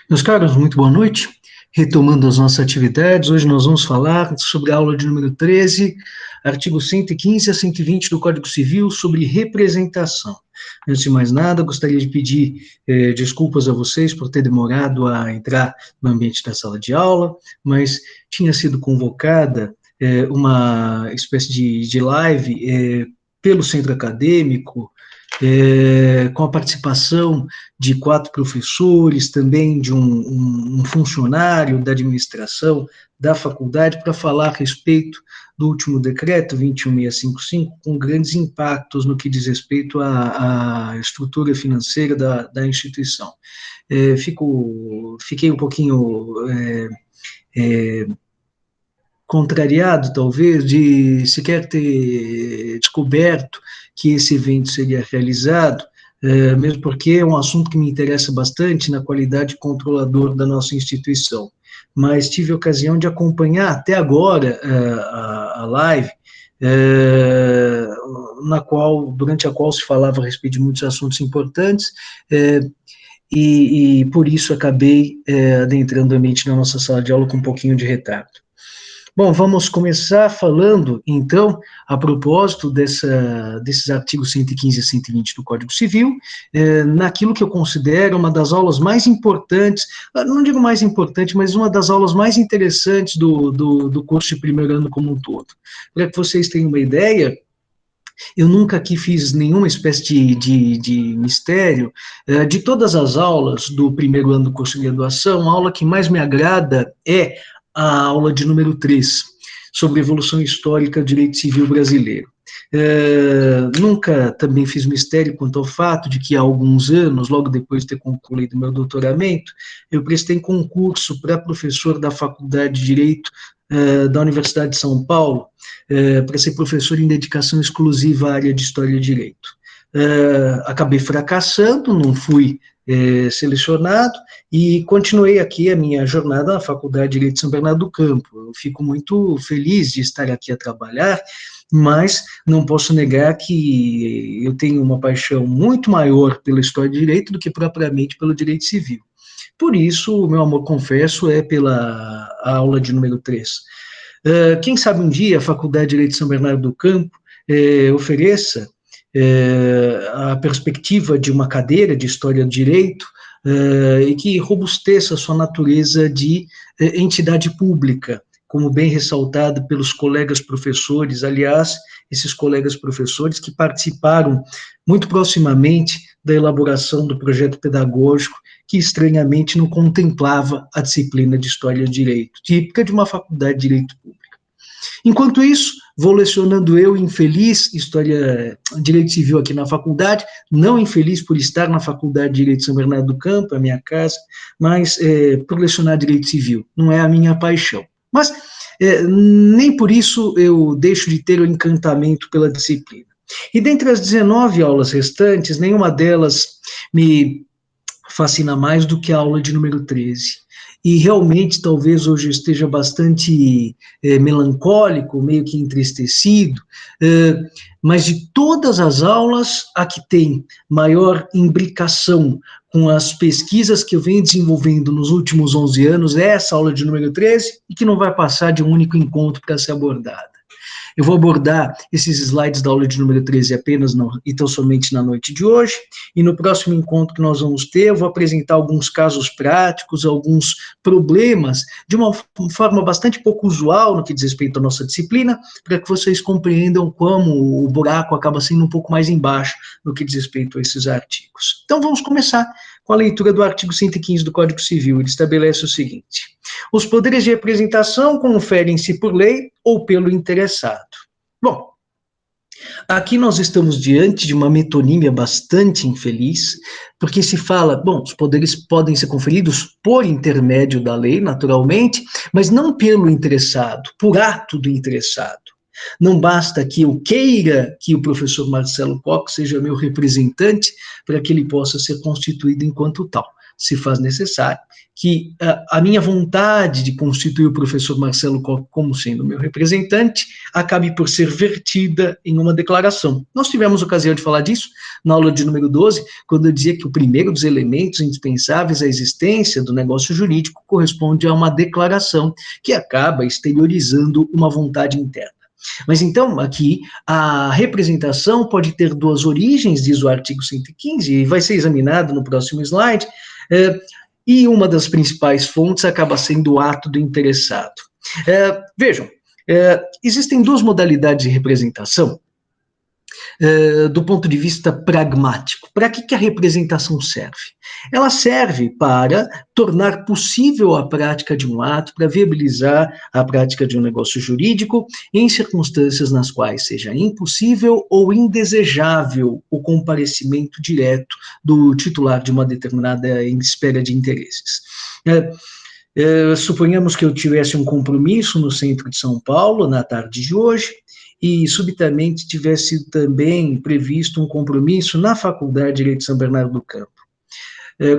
Meus caros, muito boa noite. Retomando as nossas atividades, hoje nós vamos falar sobre a aula de número 13, artigo 115 a 120 do Código Civil, sobre representação. Antes de mais nada, gostaria de pedir desculpas a vocês por ter demorado a entrar no ambiente da sala de aula, mas tinha sido convocada uma espécie de live pelo centro acadêmico, com a participação de 4 professores, também de um funcionário da administração da faculdade, para falar a respeito do último decreto 21655, com grandes impactos no que diz respeito à estrutura financeira da instituição. Fiquei um pouquinho contrariado, talvez, de sequer ter descoberto que esse evento seria realizado, mesmo porque é um assunto que me interessa bastante na qualidade de controlador da nossa instituição. Mas tive a ocasião de acompanhar até agora a live, durante a qual se falava a respeito de muitos assuntos importantes, e por isso acabei adentrando a mente na nossa sala de aula com um pouquinho de retardo. Bom, vamos começar falando, então, a propósito desses artigos 115 e 120 do Código Civil, naquilo que eu considero uma das aulas mais importantes, não digo mais importante, mas uma das aulas mais interessantes do curso de primeiro ano como um todo. Para que vocês tenham uma ideia, eu nunca aqui fiz nenhuma espécie de mistério. De todas as aulas do primeiro ano do curso de graduação, a aula que mais me agrada é a aula de número 3, sobre evolução histórica do direito civil brasileiro. Nunca também fiz mistério quanto ao fato de que há alguns anos, logo depois de ter concluído meu doutoramento, eu prestei concurso para professor da Faculdade de Direito da Universidade de São Paulo, para ser professor em dedicação exclusiva à área de História e Direito. Acabei fracassando, não fui selecionado, e continuei aqui a minha jornada na Faculdade de Direito de São Bernardo do Campo. Eu fico muito feliz de estar aqui a trabalhar, mas não posso negar que eu tenho uma paixão muito maior pela História de Direito do que propriamente pelo Direito Civil. Por isso, o meu amor, confesso, é pela aula de número 3. Quem sabe um dia a Faculdade de Direito de São Bernardo do Campo ofereça a perspectiva de uma cadeira de História do Direito e que robusteça a sua natureza de entidade pública, como bem ressaltado pelos colegas professores, aliás, esses colegas professores que participaram muito proximamente da elaboração do projeto pedagógico que estranhamente não contemplava a disciplina de História do Direito, típica de uma faculdade de Direito Público. Enquanto isso, vou lecionando eu, infeliz, Direito Civil aqui na faculdade, não infeliz por estar na Faculdade de Direito de São Bernardo do Campo, a minha casa, mas por lecionar Direito Civil, não é a minha paixão. Mas nem por isso eu deixo de ter o encantamento pela disciplina. E dentre as 19 aulas restantes, nenhuma delas me fascina mais do que a aula de número 13. E realmente, talvez hoje eu esteja bastante melancólico, meio que entristecido, mas de todas as aulas, a que tem maior imbricação com as pesquisas que eu venho desenvolvendo nos últimos 11 anos é essa aula de número 13, e que não vai passar de um único encontro para ser abordada. Eu vou abordar esses slides da aula de número 13 apenas, e tão somente na noite de hoje, e no próximo encontro que nós vamos ter, eu vou apresentar alguns casos práticos, alguns problemas, de uma forma bastante pouco usual no que diz respeito à nossa disciplina, para que vocês compreendam como o buraco acaba sendo um pouco mais embaixo no que diz respeito a esses artigos. Então vamos começar com a leitura do artigo 115 do Código Civil. Ele estabelece o seguinte: os poderes de representação conferem-se por lei ou pelo interessado. Bom, aqui nós estamos diante de uma metonímia bastante infeliz, porque se fala, bom, os poderes podem ser conferidos por intermédio da lei, naturalmente, mas não pelo interessado, por ato do interessado. Não basta que eu queira que o professor Marcelo Koch seja meu representante para que ele possa ser constituído enquanto tal. se faz necessário que a minha vontade de constituir o professor Marcelo Koch como sendo meu representante acabe por ser vertida em uma declaração. Nós tivemos ocasião de falar disso na aula de número 12, quando eu dizia que o primeiro dos elementos indispensáveis à existência do negócio jurídico corresponde a uma declaração que acaba exteriorizando uma vontade interna. Mas então, aqui, a representação pode ter duas origens, diz o artigo 115, e vai ser examinado no próximo slide, e uma das principais fontes acaba sendo o ato do interessado. Vejam, existem duas modalidades de representação do ponto de vista pragmático. Para que a representação serve? Ela serve para tornar possível a prática de um ato, para viabilizar a prática de um negócio jurídico em circunstâncias nas quais seja impossível ou indesejável o comparecimento direto do titular de uma determinada esfera de interesses. Suponhamos que eu tivesse um compromisso no centro de São Paulo na tarde de hoje, e subitamente tivesse também previsto um compromisso na Faculdade de Direito de São Bernardo do Campo.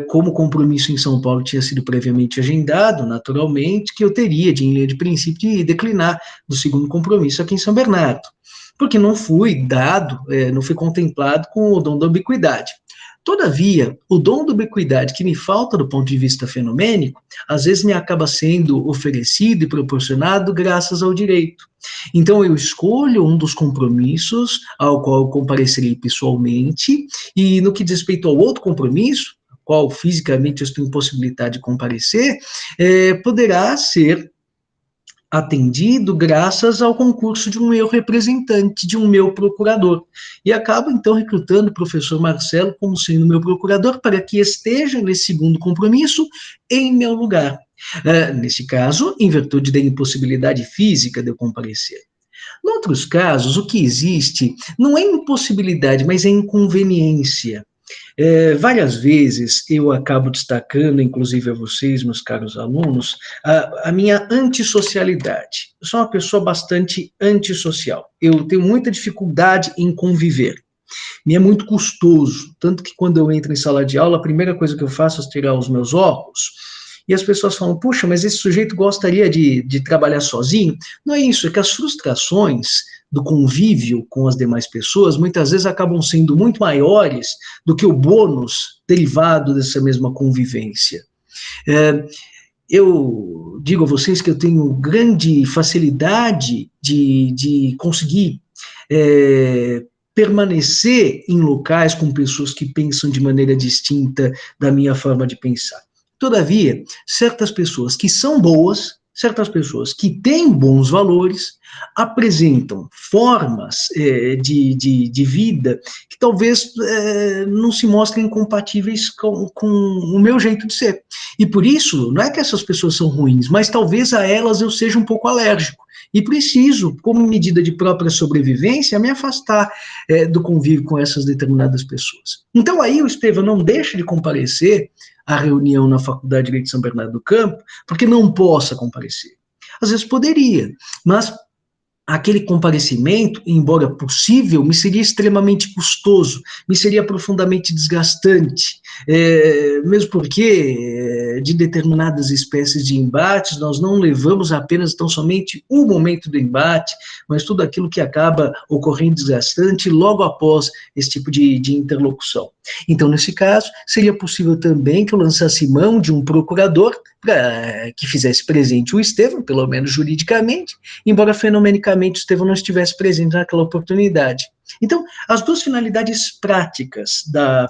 Como o compromisso em São Paulo tinha sido previamente agendado, naturalmente, que eu teria, em linha de princípio, de declinar do segundo compromisso aqui em São Bernardo, porque não fui dado, não fui contemplado com o dom da ubiquidade. Todavia, o dom da ubiquidade que me falta do ponto de vista fenomênico, às vezes me acaba sendo oferecido e proporcionado graças ao direito. Então, eu escolho um dos compromissos ao qual eu comparecerei pessoalmente, e no que diz respeito ao outro compromisso, ao qual fisicamente eu estou impossibilitado de comparecer, poderá ser atendido graças ao concurso de um meu representante, de um meu procurador. E acabo, então, recrutando o professor Marcelo como sendo meu procurador para que esteja nesse segundo compromisso em meu lugar. Nesse caso, em virtude da impossibilidade física de eu comparecer. Em outros casos, o que existe não é impossibilidade, mas é inconveniência. Várias vezes eu acabo destacando, inclusive a vocês, meus caros alunos, a minha antissocialidade. Eu sou uma pessoa bastante antissocial. Eu tenho muita dificuldade em conviver. Me é muito custoso, tanto que quando eu entro em sala de aula, a primeira coisa que eu faço é tirar os meus óculos, e as pessoas falam, puxa, mas esse sujeito gostaria de trabalhar sozinho? Não é isso, é que as frustrações do convívio com as demais pessoas, muitas vezes acabam sendo muito maiores do que o bônus derivado dessa mesma convivência. Eu digo a vocês que eu tenho grande facilidade de conseguir permanecer em locais com pessoas que pensam de maneira distinta da minha forma de pensar. Todavia, certas pessoas que são boas, certas pessoas que têm bons valores, apresentam formas de vida que talvez não se mostrem compatíveis com o meu jeito de ser. E por isso, não é que essas pessoas são ruins, mas talvez a elas eu seja um pouco alérgico. E preciso, como medida de própria sobrevivência, me afastar do convívio com essas determinadas pessoas. Então aí o Estevão não deixa de comparecer à reunião na Faculdade de Direito de São Bernardo do Campo, porque não possa comparecer. Às vezes poderia, mas aquele comparecimento, embora possível, me seria extremamente custoso, me seria profundamente desgastante, mesmo porque de determinadas espécies de embates nós não levamos apenas tão somente o momento do embate, mas tudo aquilo que acaba ocorrendo desgastante logo após esse tipo de interlocução. Então, nesse caso, seria possível também que eu lançasse mão de um procurador que fizesse presente o Estevão, pelo menos juridicamente, embora fenomenicamente o Estevão não estivesse presente naquela oportunidade. Então, as duas finalidades práticas da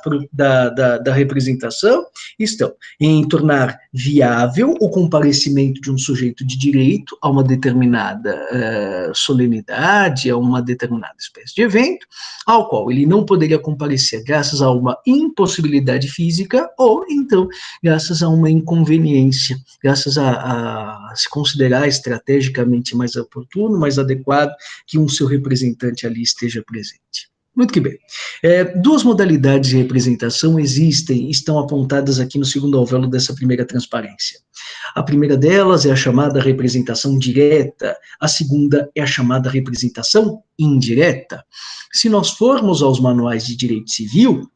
representação estão em tornar viável o comparecimento de um sujeito de direito a uma determinada solenidade, a uma determinada espécie de evento, ao qual ele não poderia comparecer graças a uma impossibilidade física ou, então, graças a uma inconveniência, graças a se considerar estrategicamente mais oportuno, mais adequado que um seu representante ali esteja presente. Muito que bem. Duas modalidades de representação estão apontadas aqui no segundo alvéolo dessa primeira transparência. A primeira delas é a chamada representação direta, a segunda é a chamada representação indireta. Se nós formos aos manuais de direito civil,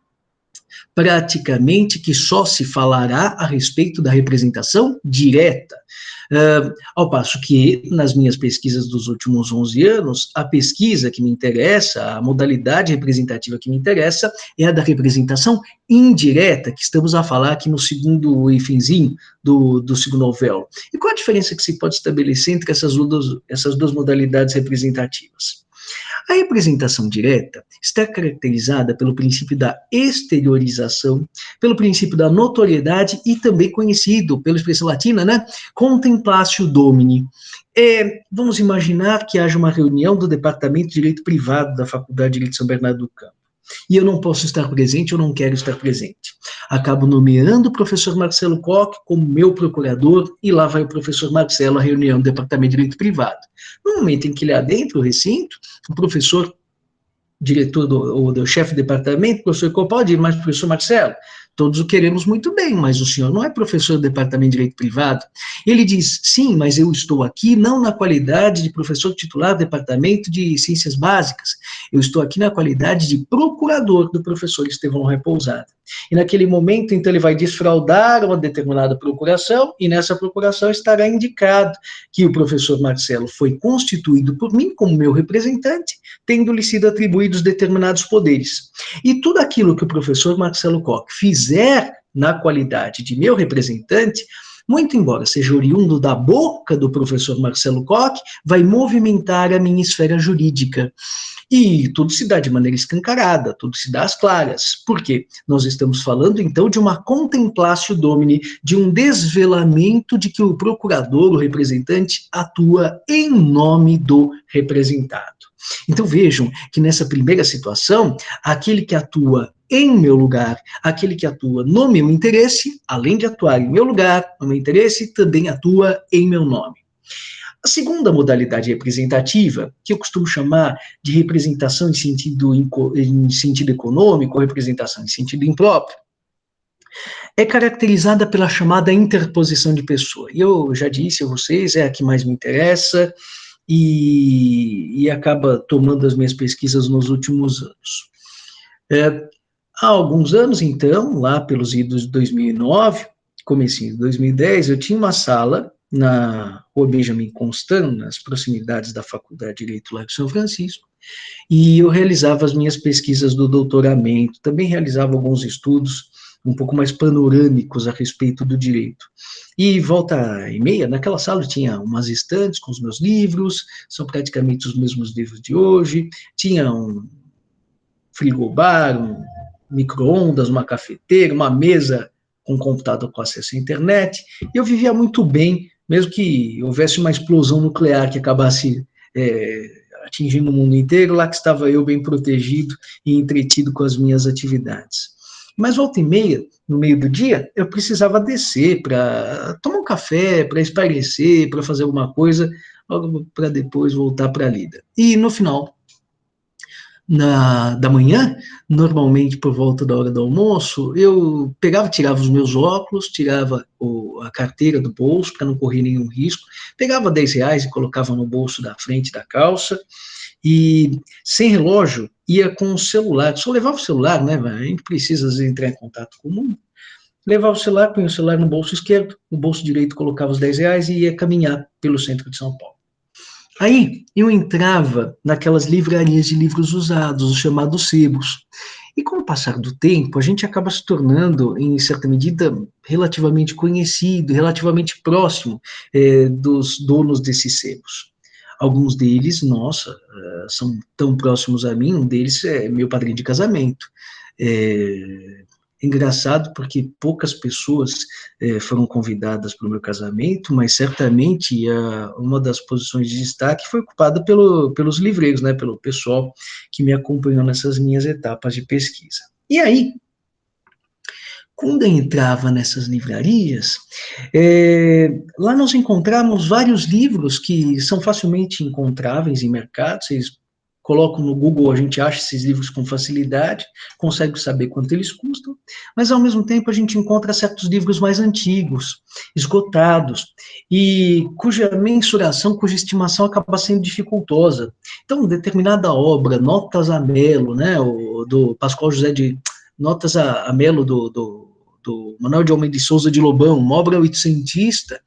praticamente que só se falará a respeito da representação direta. Ao passo que, nas minhas pesquisas dos últimos 11 anos, a pesquisa que me interessa, a modalidade representativa que me interessa, é a da representação indireta, que estamos a falar aqui no segundo hífenzinho do segundo alvéolo. E qual a diferença que se pode estabelecer entre essas duas modalidades representativas? A representação direta está caracterizada pelo princípio da exteriorização, pelo princípio da notoriedade e também conhecido pela expressão latina, né? Contemplatio Domini. Vamos imaginar que haja uma reunião do Departamento de Direito Privado da Faculdade de Direito de São Bernardo do Campo. E eu não posso estar presente, eu não quero estar presente. Acabo nomeando o professor Marcelo Koch como meu procurador, e lá vai o professor Marcelo à reunião do Departamento de Direito Privado. No momento em que ele adentra o recinto, o professor, diretor do chefe de departamento, o professor Copal, diz, mas professor Marcelo, todos o queremos muito bem, mas o senhor não é professor do Departamento de Direito Privado. Ele diz, sim, mas eu estou aqui não na qualidade de professor titular do Departamento de Ciências Básicas, eu estou aqui na qualidade de procurador do professor Estevão Repousada. E naquele momento, então, ele vai desfraudar uma determinada procuração, e nessa procuração estará indicado que o professor Marcelo foi constituído por mim como meu representante, tendo-lhe sido atribuídos determinados poderes. E tudo aquilo que o professor Marcelo Koch fizer na qualidade de meu representante, muito embora seja oriundo da boca do professor Marcelo Koch, vai movimentar a minha esfera jurídica. E tudo se dá de maneira escancarada, tudo se dá às claras. Por quê? Nós estamos falando, então, de uma contemplatio domini, de um desvelamento de que o procurador, o representante, atua em nome do representado. Então, vejam que nessa primeira situação, aquele que atua em meu lugar, aquele que atua no meu interesse, além de atuar em meu lugar, no meu interesse, também atua em meu nome. A segunda modalidade representativa, que eu costumo chamar de representação em sentido econômico, ou representação em sentido impróprio, é caracterizada pela chamada interposição de pessoa. E eu já disse a vocês, é a que mais me interessa e acaba tomando as minhas pesquisas nos últimos anos. Há alguns anos, então, lá pelos idos de 2009, comecinho de 2010, eu tinha uma sala na Rua Benjamin Constant, nas proximidades da Faculdade de Direito lá de São Francisco, e eu realizava as minhas pesquisas do doutoramento, também realizava alguns estudos um pouco mais panorâmicos a respeito do direito. E volta e meia, naquela sala tinha umas estantes com os meus livros, são praticamente os mesmos livros de hoje, tinha um frigobar, um micro-ondas, uma cafeteira, uma mesa com computador com acesso à internet, e eu vivia muito bem, mesmo que houvesse uma explosão nuclear que acabasse atingindo o mundo inteiro, lá que estava eu bem protegido e entretido com as minhas atividades. Mas volta e meia, no meio do dia, eu precisava descer para tomar um café, para espairecer, para fazer alguma coisa, para depois voltar para a lida. E no final da manhã, normalmente por volta da hora do almoço, eu tirava os meus óculos, tirava a carteira do bolso para não correr nenhum risco, pegava R$10 e colocava no bolso da frente da calça, e sem relógio, ia com o celular, só levava o celular, né, a gente precisa às vezes entrar em contato com o mundo, levava o celular, punha o celular no bolso esquerdo, no bolso direito colocava os R$10 e ia caminhar pelo centro de São Paulo. Aí eu entrava naquelas livrarias de livros usados, os chamados sebos. E com o passar do tempo, a gente acaba se tornando, em certa medida, relativamente conhecido, relativamente próximo dos donos desses sebos. Alguns deles, nossa, são tão próximos a mim, um deles é meu padrinho de casamento. Engraçado porque poucas pessoas foram convidadas para o meu casamento, mas certamente uma das posições de destaque foi ocupada pelos livreiros, né, pelo pessoal que me acompanhou nessas minhas etapas de pesquisa. E aí, quando eu entrava nessas livrarias, lá nós encontramos vários livros que são facilmente encontráveis em mercado, vocês colocam no Google, a gente acha esses livros com facilidade, consegue saber quanto eles custam, mas ao mesmo tempo a gente encontra certos livros mais antigos, esgotados, e cuja mensuração, cuja estimação acaba sendo dificultosa. Então, determinada obra, Notas a Melo, né, do Pascoal José de notas a Melo do Manuel de Almeida de Souza de Lobão, uma obra oitocentista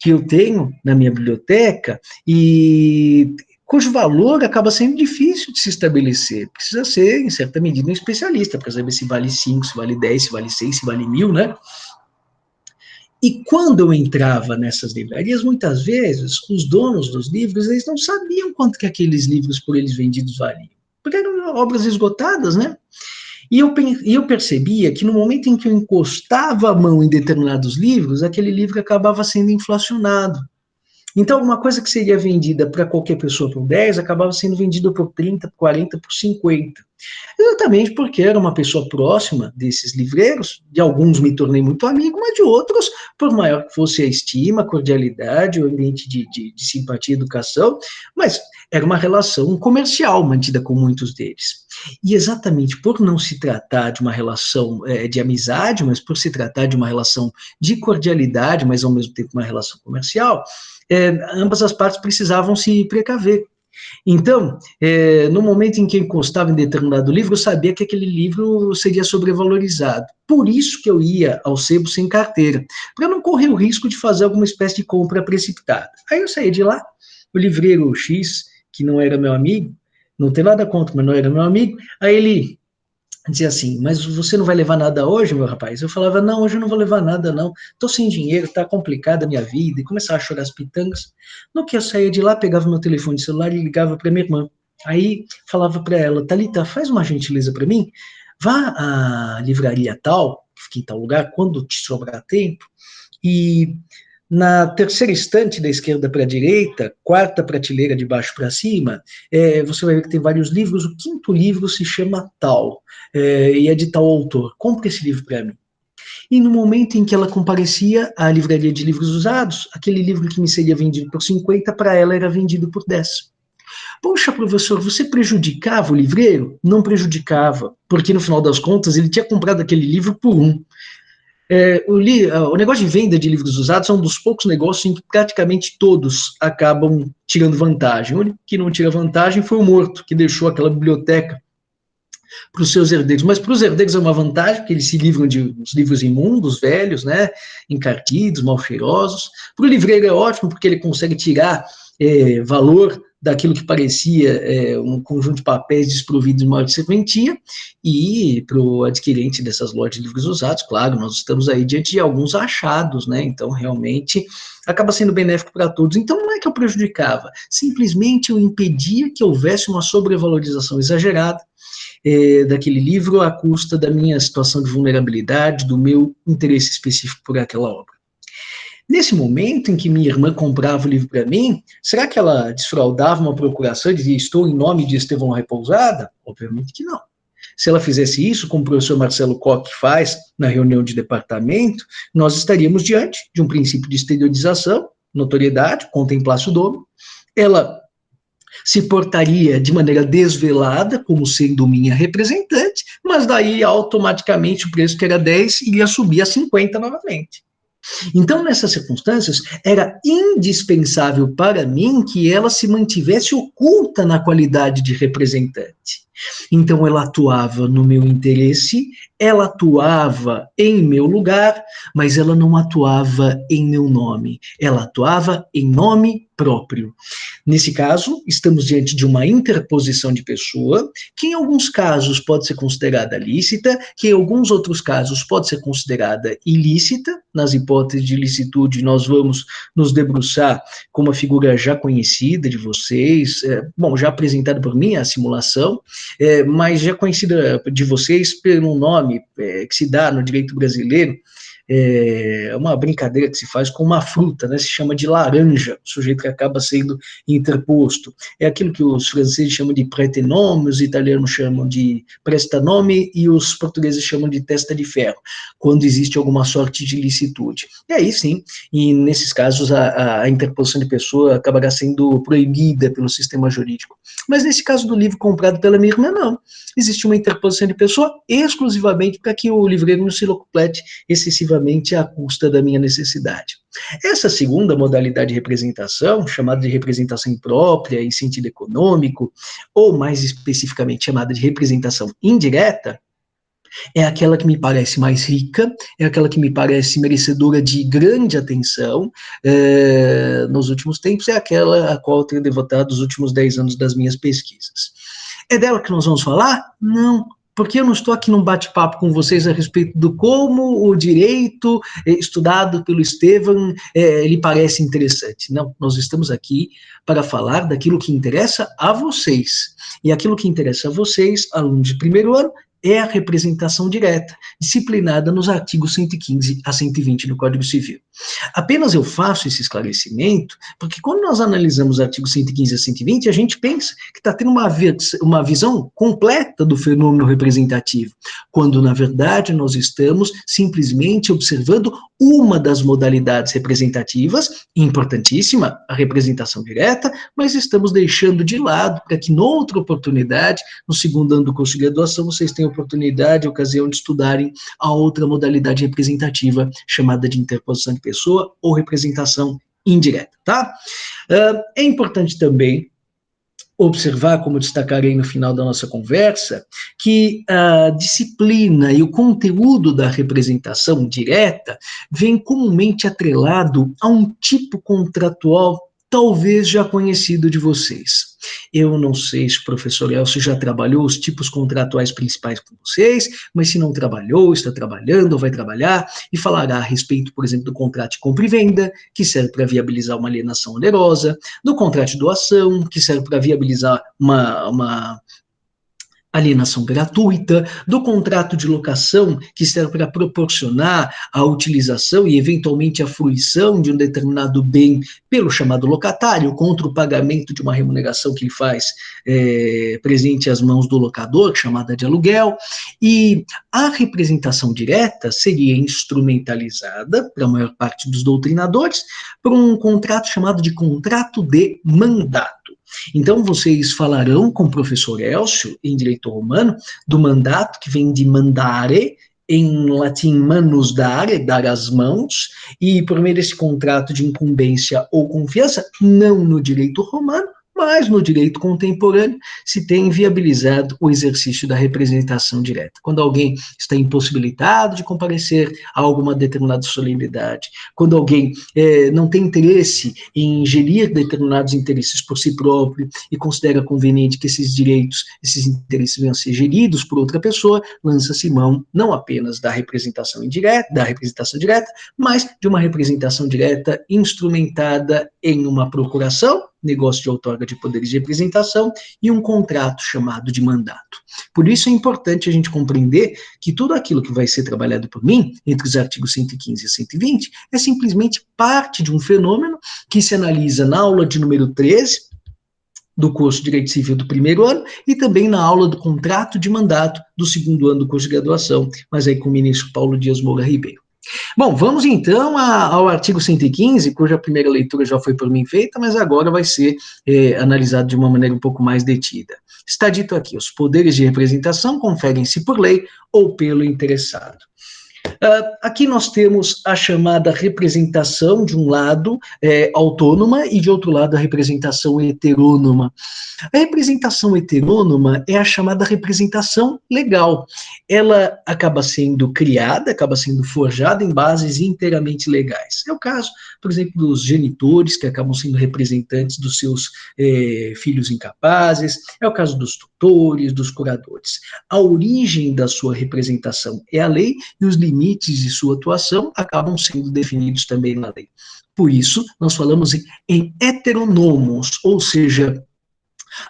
que eu tenho na minha biblioteca e cujo valor acaba sendo difícil de se estabelecer. Precisa ser, em certa medida, um especialista para saber se vale 5, se vale 10, se vale 6, se vale 1.000, né? E quando eu entrava nessas livrarias, muitas vezes, os donos dos livros, eles não sabiam quanto que aqueles livros por eles vendidos valiam, porque eram obras esgotadas, né? E eu percebia que no momento em que eu encostava a mão em determinados livros, aquele livro acabava sendo inflacionado. Então, alguma coisa que seria vendida para qualquer pessoa por 10, acabava sendo vendida por 30, por 40, por 50. Exatamente porque era uma pessoa próxima desses livreiros, de alguns me tornei muito amigo, mas de outros, por maior que fosse a estima, a cordialidade, o ambiente de simpatia e educação, mas era uma relação comercial mantida com muitos deles. E exatamente por não se tratar de uma relação de amizade, mas por se tratar de uma relação de cordialidade, mas ao mesmo tempo uma relação comercial, ambas as partes precisavam se precaver. Então, no momento em que eu encostava em determinado livro, eu sabia que aquele livro seria sobrevalorizado. Por isso que eu ia ao sebo sem carteira, para não correr o risco de fazer alguma espécie de compra precipitada. Aí eu saía de lá, o livreiro X, que não era meu amigo, não tem nada contra, mas não era meu amigo, aí ele dizia assim, mas você não vai levar nada hoje, meu rapaz? Eu falava, não, hoje eu não vou levar nada, não. Tô sem dinheiro, tá complicada a minha vida. E começava a chorar as pitangas. No que eu saía de lá, pegava meu telefone celular e ligava para minha irmã. Aí falava para ela, Thalita, faz uma gentileza para mim, vá à livraria tal, que fica em tal lugar, quando te sobrar tempo, e na terceira estante da esquerda para a direita, quarta prateleira de baixo para cima, você vai ver que tem vários livros. O quinto livro se chama Tal, e é de tal autor. Compre esse livro para mim. E no momento em que ela comparecia à livraria de livros usados, aquele livro que me seria vendido por 50, para ela era vendido por 10. Poxa, professor, você prejudicava o livreiro? Não prejudicava, porque no final das contas ele tinha comprado aquele livro por 1. O negócio de venda de livros usados é um dos poucos negócios em que praticamente todos acabam tirando vantagem. O único que não tira vantagem foi o morto, que deixou aquela biblioteca para os seus herdeiros. Mas para os herdeiros é uma vantagem, porque eles se livram de uns livros imundos, velhos, né, encarquidos, mal cheirosos. Para o livreiro é ótimo, porque ele consegue tirar valor daquilo que parecia um conjunto de papéis desprovidos de maior serventia, e para o adquirente dessas lojas de livros usados, claro, nós estamos aí diante de alguns achados, né, então realmente acaba sendo benéfico para todos. Então não é que eu prejudicava, simplesmente eu impedia que houvesse uma sobrevalorização exagerada daquele livro à custa da minha situação de vulnerabilidade, do meu interesse específico por aquela obra. Nesse momento em que minha irmã comprava o livro para mim, será que ela desfraudava uma procuração e dizia, estou em nome de Estevão Repousada? Obviamente que não. Se ela fizesse isso, como o professor Marcelo Koch faz na reunião de departamento, nós estaríamos diante de um princípio de exteriorização, notoriedade, contemplasse o dono. Ela se portaria de maneira desvelada, como sendo minha representante, mas daí automaticamente o preço que era 10 iria subir a 50 novamente. Então, nessas circunstâncias, era indispensável para mim que ela se mantivesse oculta na qualidade de representante. Então, ela atuava no meu interesse, ela atuava em meu lugar, mas ela não atuava em meu nome, ela atuava em nome próprio. Nesse caso, estamos diante de uma interposição de pessoa, que em alguns casos pode ser considerada lícita, que em alguns outros casos pode ser considerada ilícita. Nas hipóteses de ilicitude, nós vamos nos debruçar com uma figura já conhecida de vocês, já apresentada por mim, a simulação, mas já conhecida de vocês pelo nome que se dá no direito brasileiro, uma brincadeira que se faz com uma fruta, né, se chama de laranja, o sujeito que acaba sendo interposto. É aquilo que os franceses chamam de prétenome, os italianos chamam de prestanome e os portugueses chamam de testa de ferro, quando existe alguma sorte de ilicitude. E aí sim, e nesses casos a interposição de pessoa acabará sendo proibida pelo sistema jurídico. Mas nesse caso do livro comprado pela minha irmã, não. Existe uma interposição de pessoa exclusivamente para que o livreiro não se locuplete excessivamente à custa da minha necessidade. Essa segunda modalidade de representação, chamada de representação imprópria em sentido econômico, ou mais especificamente chamada de representação indireta, É aquela que me parece mais rica, é aquela que me parece merecedora de grande atenção nos últimos tempos, é aquela a qual eu tenho devotado os últimos 10 anos das minhas pesquisas. É dela que nós vamos falar? Não, porque eu não estou aqui num bate-papo com vocês a respeito do como o direito estudado pelo Estevam lhe parece interessante. Não, nós estamos aqui para falar daquilo que interessa a vocês. E aquilo que interessa a vocês, alunos de primeiro ano, é a representação direta, disciplinada nos artigos 115 a 120 do Código Civil. Apenas eu faço esse esclarecimento, porque quando nós analisamos os artigos 115 a 120, a gente pensa que está tendo uma visão completa do fenômeno representativo, quando, na verdade, nós estamos simplesmente observando uma das modalidades representativas, importantíssima, a representação direta, mas estamos deixando de lado para que, noutra oportunidade, no segundo ano do curso de graduação, vocês tenham oportunidade e ocasião de estudarem a outra modalidade representativa, chamada de interposição de pessoa ou representação indireta, tá? É importante também observar, como destacarei no final da nossa conversa, que a disciplina e o conteúdo da representação direta vem comumente atrelado a um tipo contratual talvez já conhecido de vocês. Eu não sei se o professor Elcio já trabalhou os tipos contratuais principais com vocês, mas se não trabalhou, está trabalhando ou vai trabalhar, e falará a respeito, por exemplo, do contrato de compra e venda, que serve para viabilizar uma alienação onerosa, do contrato de doação, que serve para viabilizar uma alienação gratuita, do contrato de locação, que serve para proporcionar a utilização e, eventualmente, a fruição de um determinado bem pelo chamado locatário, contra o pagamento de uma remuneração que ele faz presente às mãos do locador, chamada de aluguel, e a representação direta seria instrumentalizada, para a maior parte dos doutrinadores, por um contrato chamado de contrato de mandato. Então, vocês falarão com o professor Elcio, em direito romano, do mandato, que vem de mandare, em latim manus dare, dar as mãos, e por meio desse contrato de incumbência ou confiança, não no direito romano, mas no direito contemporâneo se tem viabilizado o exercício da representação direta. Quando alguém está impossibilitado de comparecer a alguma determinada solenidade, quando alguém não tem interesse em gerir determinados interesses por si próprio e considera conveniente que esses direitos, esses interesses venham a ser geridos por outra pessoa, lança-se mão não apenas da representação indireta, da representação direta, mas de uma representação direta instrumentada em uma procuração, negócio de outorga de poderes de representação, e um contrato chamado de mandato. Por isso é importante a gente compreender que tudo aquilo que vai ser trabalhado por mim, entre os artigos 115 e 120, é simplesmente parte de um fenômeno que se analisa na aula de número 13, do curso de Direito Civil do primeiro ano, e também na aula do contrato de mandato do segundo ano do curso de graduação, mas aí com o ministro Paulo Dias Moura Ribeiro. Bom, vamos então ao artigo 115, cuja primeira leitura já foi por mim feita, mas agora vai ser analisado de uma maneira um pouco mais detida. Está dito aqui, os poderes de representação conferem-se por lei ou pelo interessado. Aqui nós temos a chamada representação, de um lado, autônoma, e de outro lado, a representação heterônoma. A representação heterônoma é a chamada representação legal. Ela acaba sendo criada, acaba sendo forjada em bases inteiramente legais. É o caso, por exemplo, dos genitores, que acabam sendo representantes dos seus filhos incapazes, é o caso dos tutores, dos curadores. A origem da sua representação é a lei, e os limites de sua atuação acabam sendo definidos também na lei. Por isso, nós falamos em heteronomos, ou seja,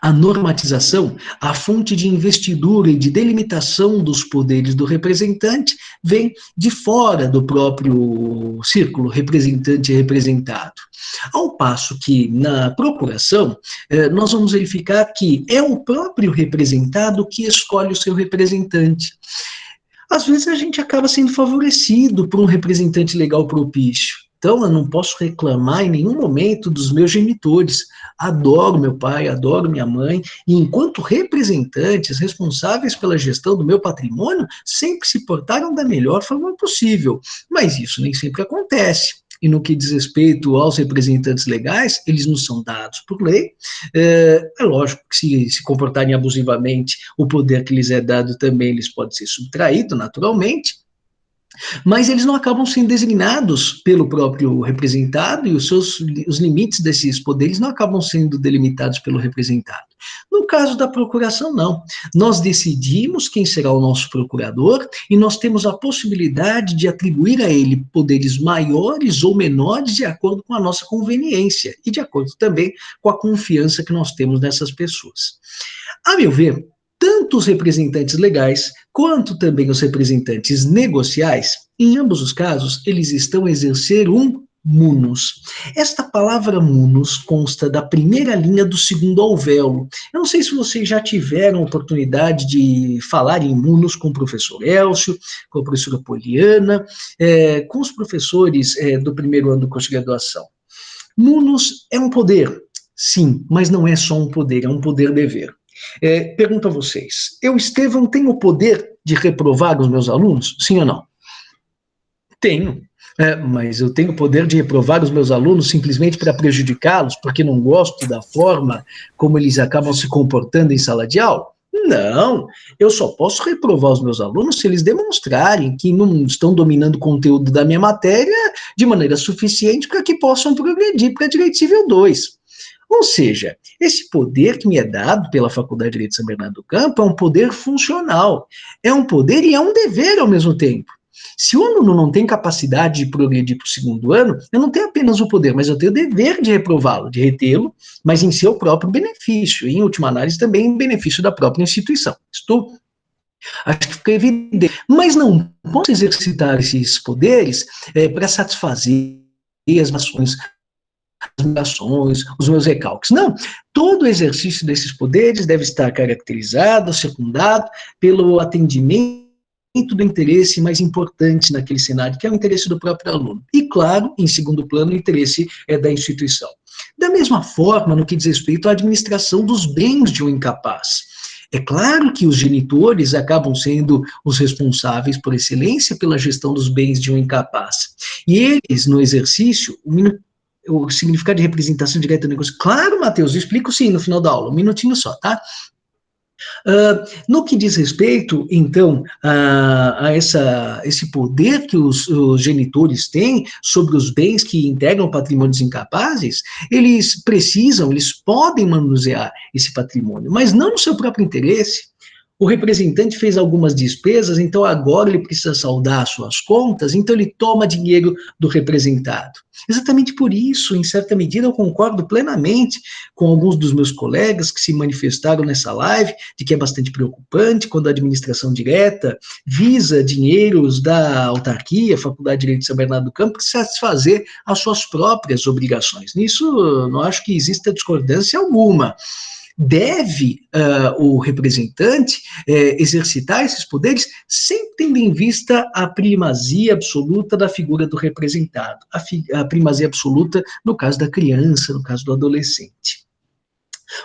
a normatização, a fonte de investidura e de delimitação dos poderes do representante, vem de fora do próprio círculo representante e representado. Ao passo que, na procuração, nós vamos verificar que é o próprio representado que escolhe o seu representante. Às vezes a gente acaba sendo favorecido por um representante legal propício. Então, eu não posso reclamar em nenhum momento dos meus genitores. Adoro meu pai, adoro minha mãe, e enquanto representantes responsáveis pela gestão do meu patrimônio, sempre se portaram da melhor forma possível. Mas isso nem sempre acontece. e no que diz respeito aos representantes legais, eles não são dados por lei. É lógico que se comportarem abusivamente, o poder que lhes é dado também lhes pode ser subtraído, naturalmente, mas eles não acabam sendo designados pelo próprio representado e os limites desses poderes não acabam sendo delimitados pelo representado. No caso da procuração, não. Nós decidimos quem será o nosso procurador e nós temos a possibilidade de atribuir a ele poderes maiores ou menores de acordo com a nossa conveniência e de acordo também com a confiança que nós temos nessas pessoas. A meu ver, tanto os representantes legais quanto também os representantes negociais, em ambos os casos, eles estão a exercer um munus. Esta palavra munus consta da primeira linha do segundo alvéolo. Eu não sei se vocês já tiveram oportunidade de falar em munus com o professor Elcio, com a professora Poliana, com os professores do primeiro ano do curso de graduação. Munus é um poder, sim, mas não é só um poder, é um poder-dever. Pergunto a vocês, eu, Estevão, tenho o poder de reprovar os meus alunos? Sim ou não? Tenho. Mas eu tenho o poder de reprovar os meus alunos simplesmente para prejudicá-los, porque não gosto da forma como eles acabam se comportando em sala de aula? Não, eu só posso reprovar os meus alunos se eles demonstrarem que não estão dominando o conteúdo da minha matéria de maneira suficiente para que possam progredir para Direito Civil 2. Ou seja, esse poder que me é dado pela Faculdade de Direito de São Bernardo do Campo é um poder funcional, é um poder e é um dever ao mesmo tempo. Se o aluno não tem capacidade de progredir para o segundo ano, eu não tenho apenas o poder, mas eu tenho o dever de reprová-lo, de retê-lo, mas em seu próprio benefício, e em última análise também em benefício da própria instituição. Acho que fica evidente. Mas não posso exercitar esses poderes para satisfazer as ações, os meus recalques. Não, todo exercício desses poderes deve estar caracterizado, secundado pelo atendimento do interesse mais importante naquele cenário, que é o interesse do próprio aluno. E, claro, em segundo plano, o interesse da instituição. Da mesma forma, no que diz respeito à administração dos bens de um incapaz. É claro que os genitores acabam sendo os responsáveis por excelência pela gestão dos bens de um incapaz. E eles, no exercício, o significado de representação direta do negócio. Claro, Matheus, eu explico sim no final da aula, um minutinho só, tá? No que diz respeito, então, a esse poder que os genitores têm sobre os bens que integram o patrimônio dos incapazes, eles podem manusear esse patrimônio, mas não no seu próprio interesse. O representante fez algumas despesas, então agora ele precisa saldar suas contas, então ele toma dinheiro do representado. Exatamente por isso, em certa medida, eu concordo plenamente com alguns dos meus colegas que se manifestaram nessa live, de que é bastante preocupante quando a administração direta visa dinheiros da autarquia, Faculdade de Direito de São Bernardo do Campo, para satisfazer as suas próprias obrigações. Nisso, não acho que exista discordância alguma. Deve o representante exercitar esses poderes sempre tendo em vista a primazia absoluta da figura do representado, a primazia absoluta no caso da criança, no caso do adolescente.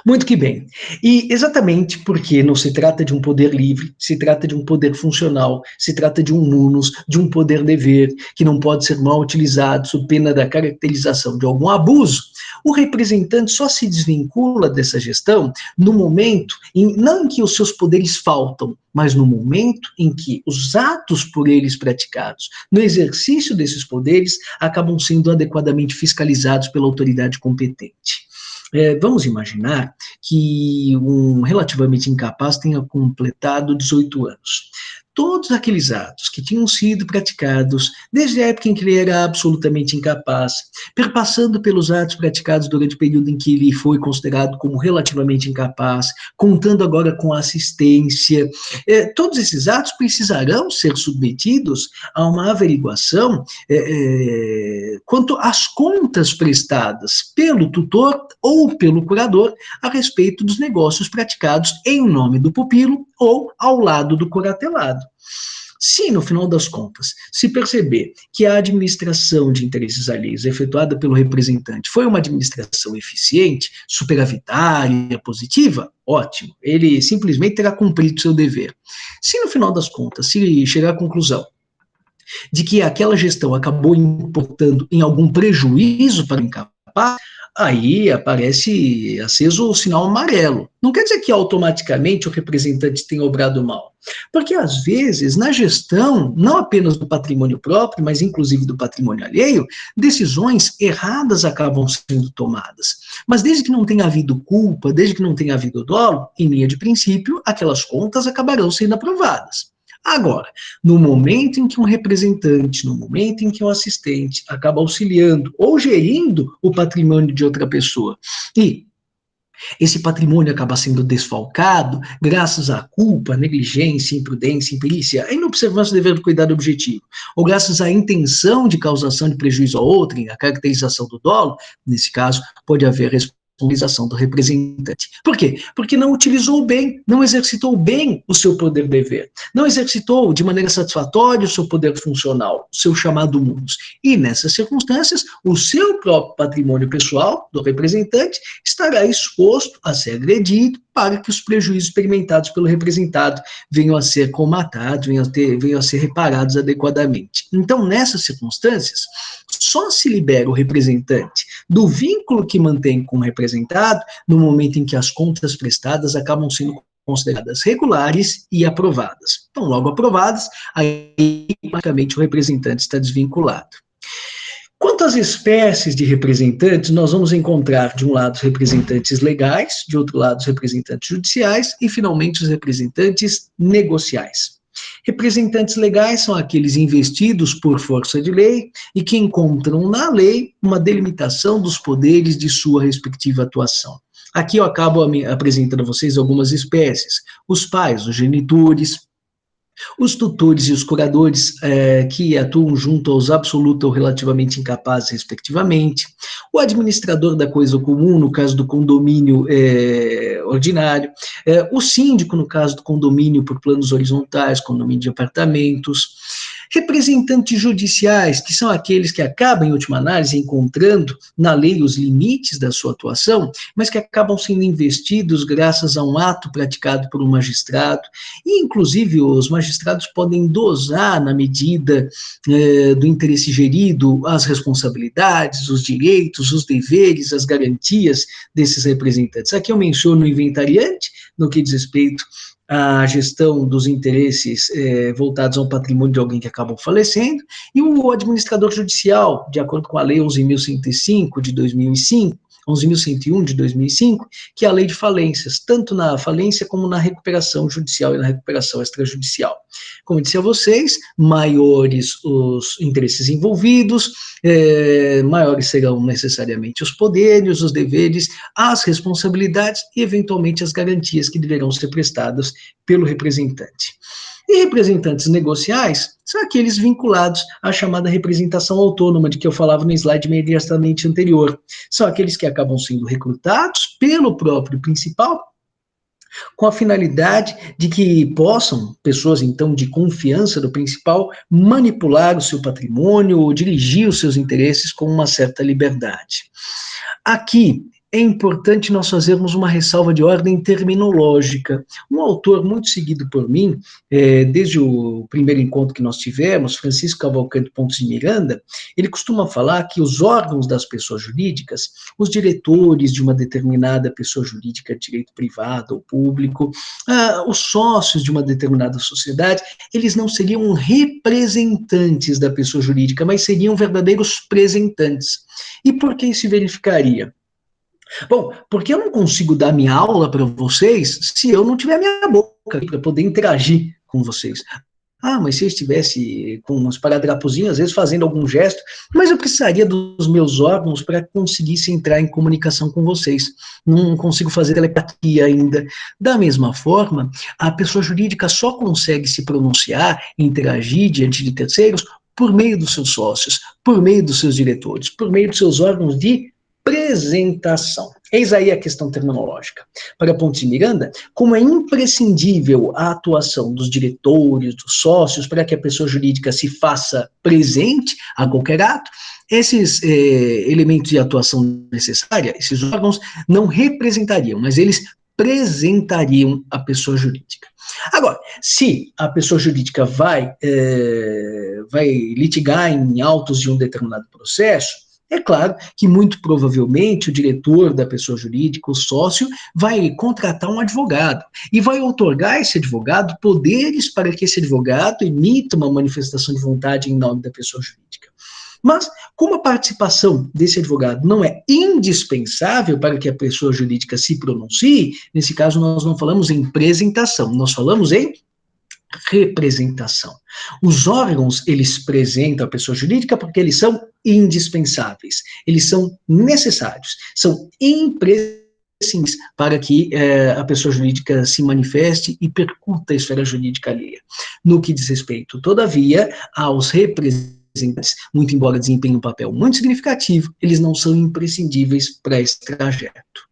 Muito que bem. E exatamente porque não se trata de um poder livre, se trata de um poder funcional, se trata de um munus, de um poder-dever, que não pode ser mal utilizado sob pena da caracterização de algum abuso, o representante só se desvincula dessa gestão no momento, não em que os seus poderes faltam, mas no momento em que os atos por eles praticados, no exercício desses poderes, acabam sendo adequadamente fiscalizados pela autoridade competente. Vamos imaginar que um relativamente incapaz tenha completado 18 anos. Todos aqueles atos que tinham sido praticados desde a época em que ele era absolutamente incapaz, perpassando pelos atos praticados durante o período em que ele foi considerado como relativamente incapaz, contando agora com a assistência, todos esses atos precisarão ser submetidos a uma averiguação quanto às contas prestadas pelo tutor ou pelo curador a respeito dos negócios praticados em nome do pupilo ou ao lado do curatelado. Se, no final das contas, se perceber que a administração de interesses alheios efetuada pelo representante foi uma administração eficiente, superavitária, positiva, ótimo, ele simplesmente terá cumprido seu dever. Se, no final das contas, se chegar à conclusão de que aquela gestão acabou importando em algum prejuízo para o incapaz, aí aparece aceso o sinal amarelo. Não quer dizer que automaticamente o representante tenha obrado mal, porque às vezes na gestão, não apenas do patrimônio próprio, mas inclusive do patrimônio alheio, decisões erradas acabam sendo tomadas. Mas desde que não tenha havido culpa, desde que não tenha havido dolo, em linha de princípio, aquelas contas acabarão sendo aprovadas. Agora, no momento em que um representante, no momento em que um assistente acaba auxiliando ou gerindo o patrimônio de outra pessoa, e esse patrimônio acaba sendo desfalcado graças à culpa, negligência, imprudência, imperícia, a inobservância do dever do cuidado objetivo, ou graças à intenção de causação de prejuízo a outrem, a caracterização do dolo, nesse caso, pode haver responsabilização do representante. Por quê? Porque não utilizou bem, não exercitou bem o seu poder-dever, não exercitou de maneira satisfatória o seu poder funcional, o seu chamado munus. E, nessas circunstâncias, o seu próprio patrimônio pessoal do representante estará exposto a ser agredido para que os prejuízos experimentados pelo representado venham a ser comatados, venham a ser reparados adequadamente. Então, nessas circunstâncias, só se libera o representante do vínculo que mantém com o representado no momento em que as contas prestadas acabam sendo consideradas regulares e aprovadas. Então, logo aprovadas, aí, praticamente, o representante está desvinculado. Quanto às espécies de representantes, nós vamos encontrar, de um lado, os representantes legais, de outro lado, os representantes judiciais e, finalmente, os representantes negociais. Representantes legais são aqueles investidos por força de lei e que encontram na lei uma delimitação dos poderes de sua respectiva atuação. Aqui eu acabo apresentando a vocês algumas espécies: os pais, os genitores, os tutores e os curadores que atuam junto aos absoluta ou relativamente incapazes, respectivamente, o administrador da coisa comum, no caso do condomínio ordinário, o síndico, no caso do condomínio por planos horizontais, condomínio de apartamentos, representantes judiciais, que são aqueles que acabam, em última análise, encontrando na lei os limites da sua atuação, mas que acabam sendo investidos graças a um ato praticado por um magistrado, e, inclusive, os magistrados podem dosar, na medida do interesse gerido, as responsabilidades, os direitos, os deveres, as garantias desses representantes. Aqui eu menciono o inventariante, no que diz respeito a gestão dos interesses voltados ao patrimônio de alguém que acabou falecendo, e o administrador judicial, de acordo com a Lei 11.105 de 2005, 11.101 de 2005, que é a lei de falências, tanto na falência como na recuperação judicial e na recuperação extrajudicial. Como eu disse a vocês, maiores os interesses envolvidos, maiores serão necessariamente os poderes, os deveres, as responsabilidades e, eventualmente, as garantias que deverão ser prestadas pelo representante. E representantes negociais são aqueles vinculados à chamada representação autônoma, de que eu falava no slide imediatamente anterior. São aqueles que acabam sendo recrutados pelo próprio principal, com a finalidade de que possam, pessoas então de confiança do principal, manipular o seu patrimônio ou dirigir os seus interesses com uma certa liberdade. Aqui, é importante nós fazermos uma ressalva de ordem terminológica. Um autor muito seguido por mim, desde o primeiro encontro que nós tivemos, Francisco Cavalcante Pontes de Miranda, ele costuma falar que os órgãos das pessoas jurídicas, os diretores de uma determinada pessoa jurídica de direito privado ou público, os sócios de uma determinada sociedade, eles não seriam representantes da pessoa jurídica, mas seriam verdadeiros presentantes. E por que isso verificaria? Bom, porque eu não consigo dar minha aula para vocês se eu não tiver minha boca para poder interagir com vocês. Ah, mas se eu estivesse com uns paradrapozinhos, às vezes fazendo algum gesto, mas eu precisaria dos meus órgãos para conseguisse entrar em comunicação com vocês. Não consigo fazer telepatia ainda. Da mesma forma, a pessoa jurídica só consegue se pronunciar, interagir diante de terceiros por meio dos seus sócios, por meio dos seus diretores, por meio dos seus órgãos de representação. Eis aí a questão terminológica. Para Pontes de Miranda, como é imprescindível a atuação dos diretores, dos sócios, para que a pessoa jurídica se faça presente a qualquer ato, esses elementos de atuação necessária, esses órgãos não representariam, mas eles representariam a pessoa jurídica. Agora, se a pessoa jurídica vai litigar em autos de um determinado processo, é claro que muito provavelmente o diretor da pessoa jurídica, o sócio, vai contratar um advogado e vai outorgar a esse advogado poderes para que esse advogado emita uma manifestação de vontade em nome da pessoa jurídica. Mas, como a participação desse advogado não é indispensável para que a pessoa jurídica se pronuncie, nesse caso nós não falamos em presentação, nós falamos em representação. Os órgãos, eles apresentam a pessoa jurídica porque eles são indispensáveis, eles são necessários, são imprescindíveis para que a pessoa jurídica se manifeste e percuta a esfera jurídica alheia. No que diz respeito, todavia, aos representantes, muito embora desempenhem um papel muito significativo, eles não são imprescindíveis para esse trajeto.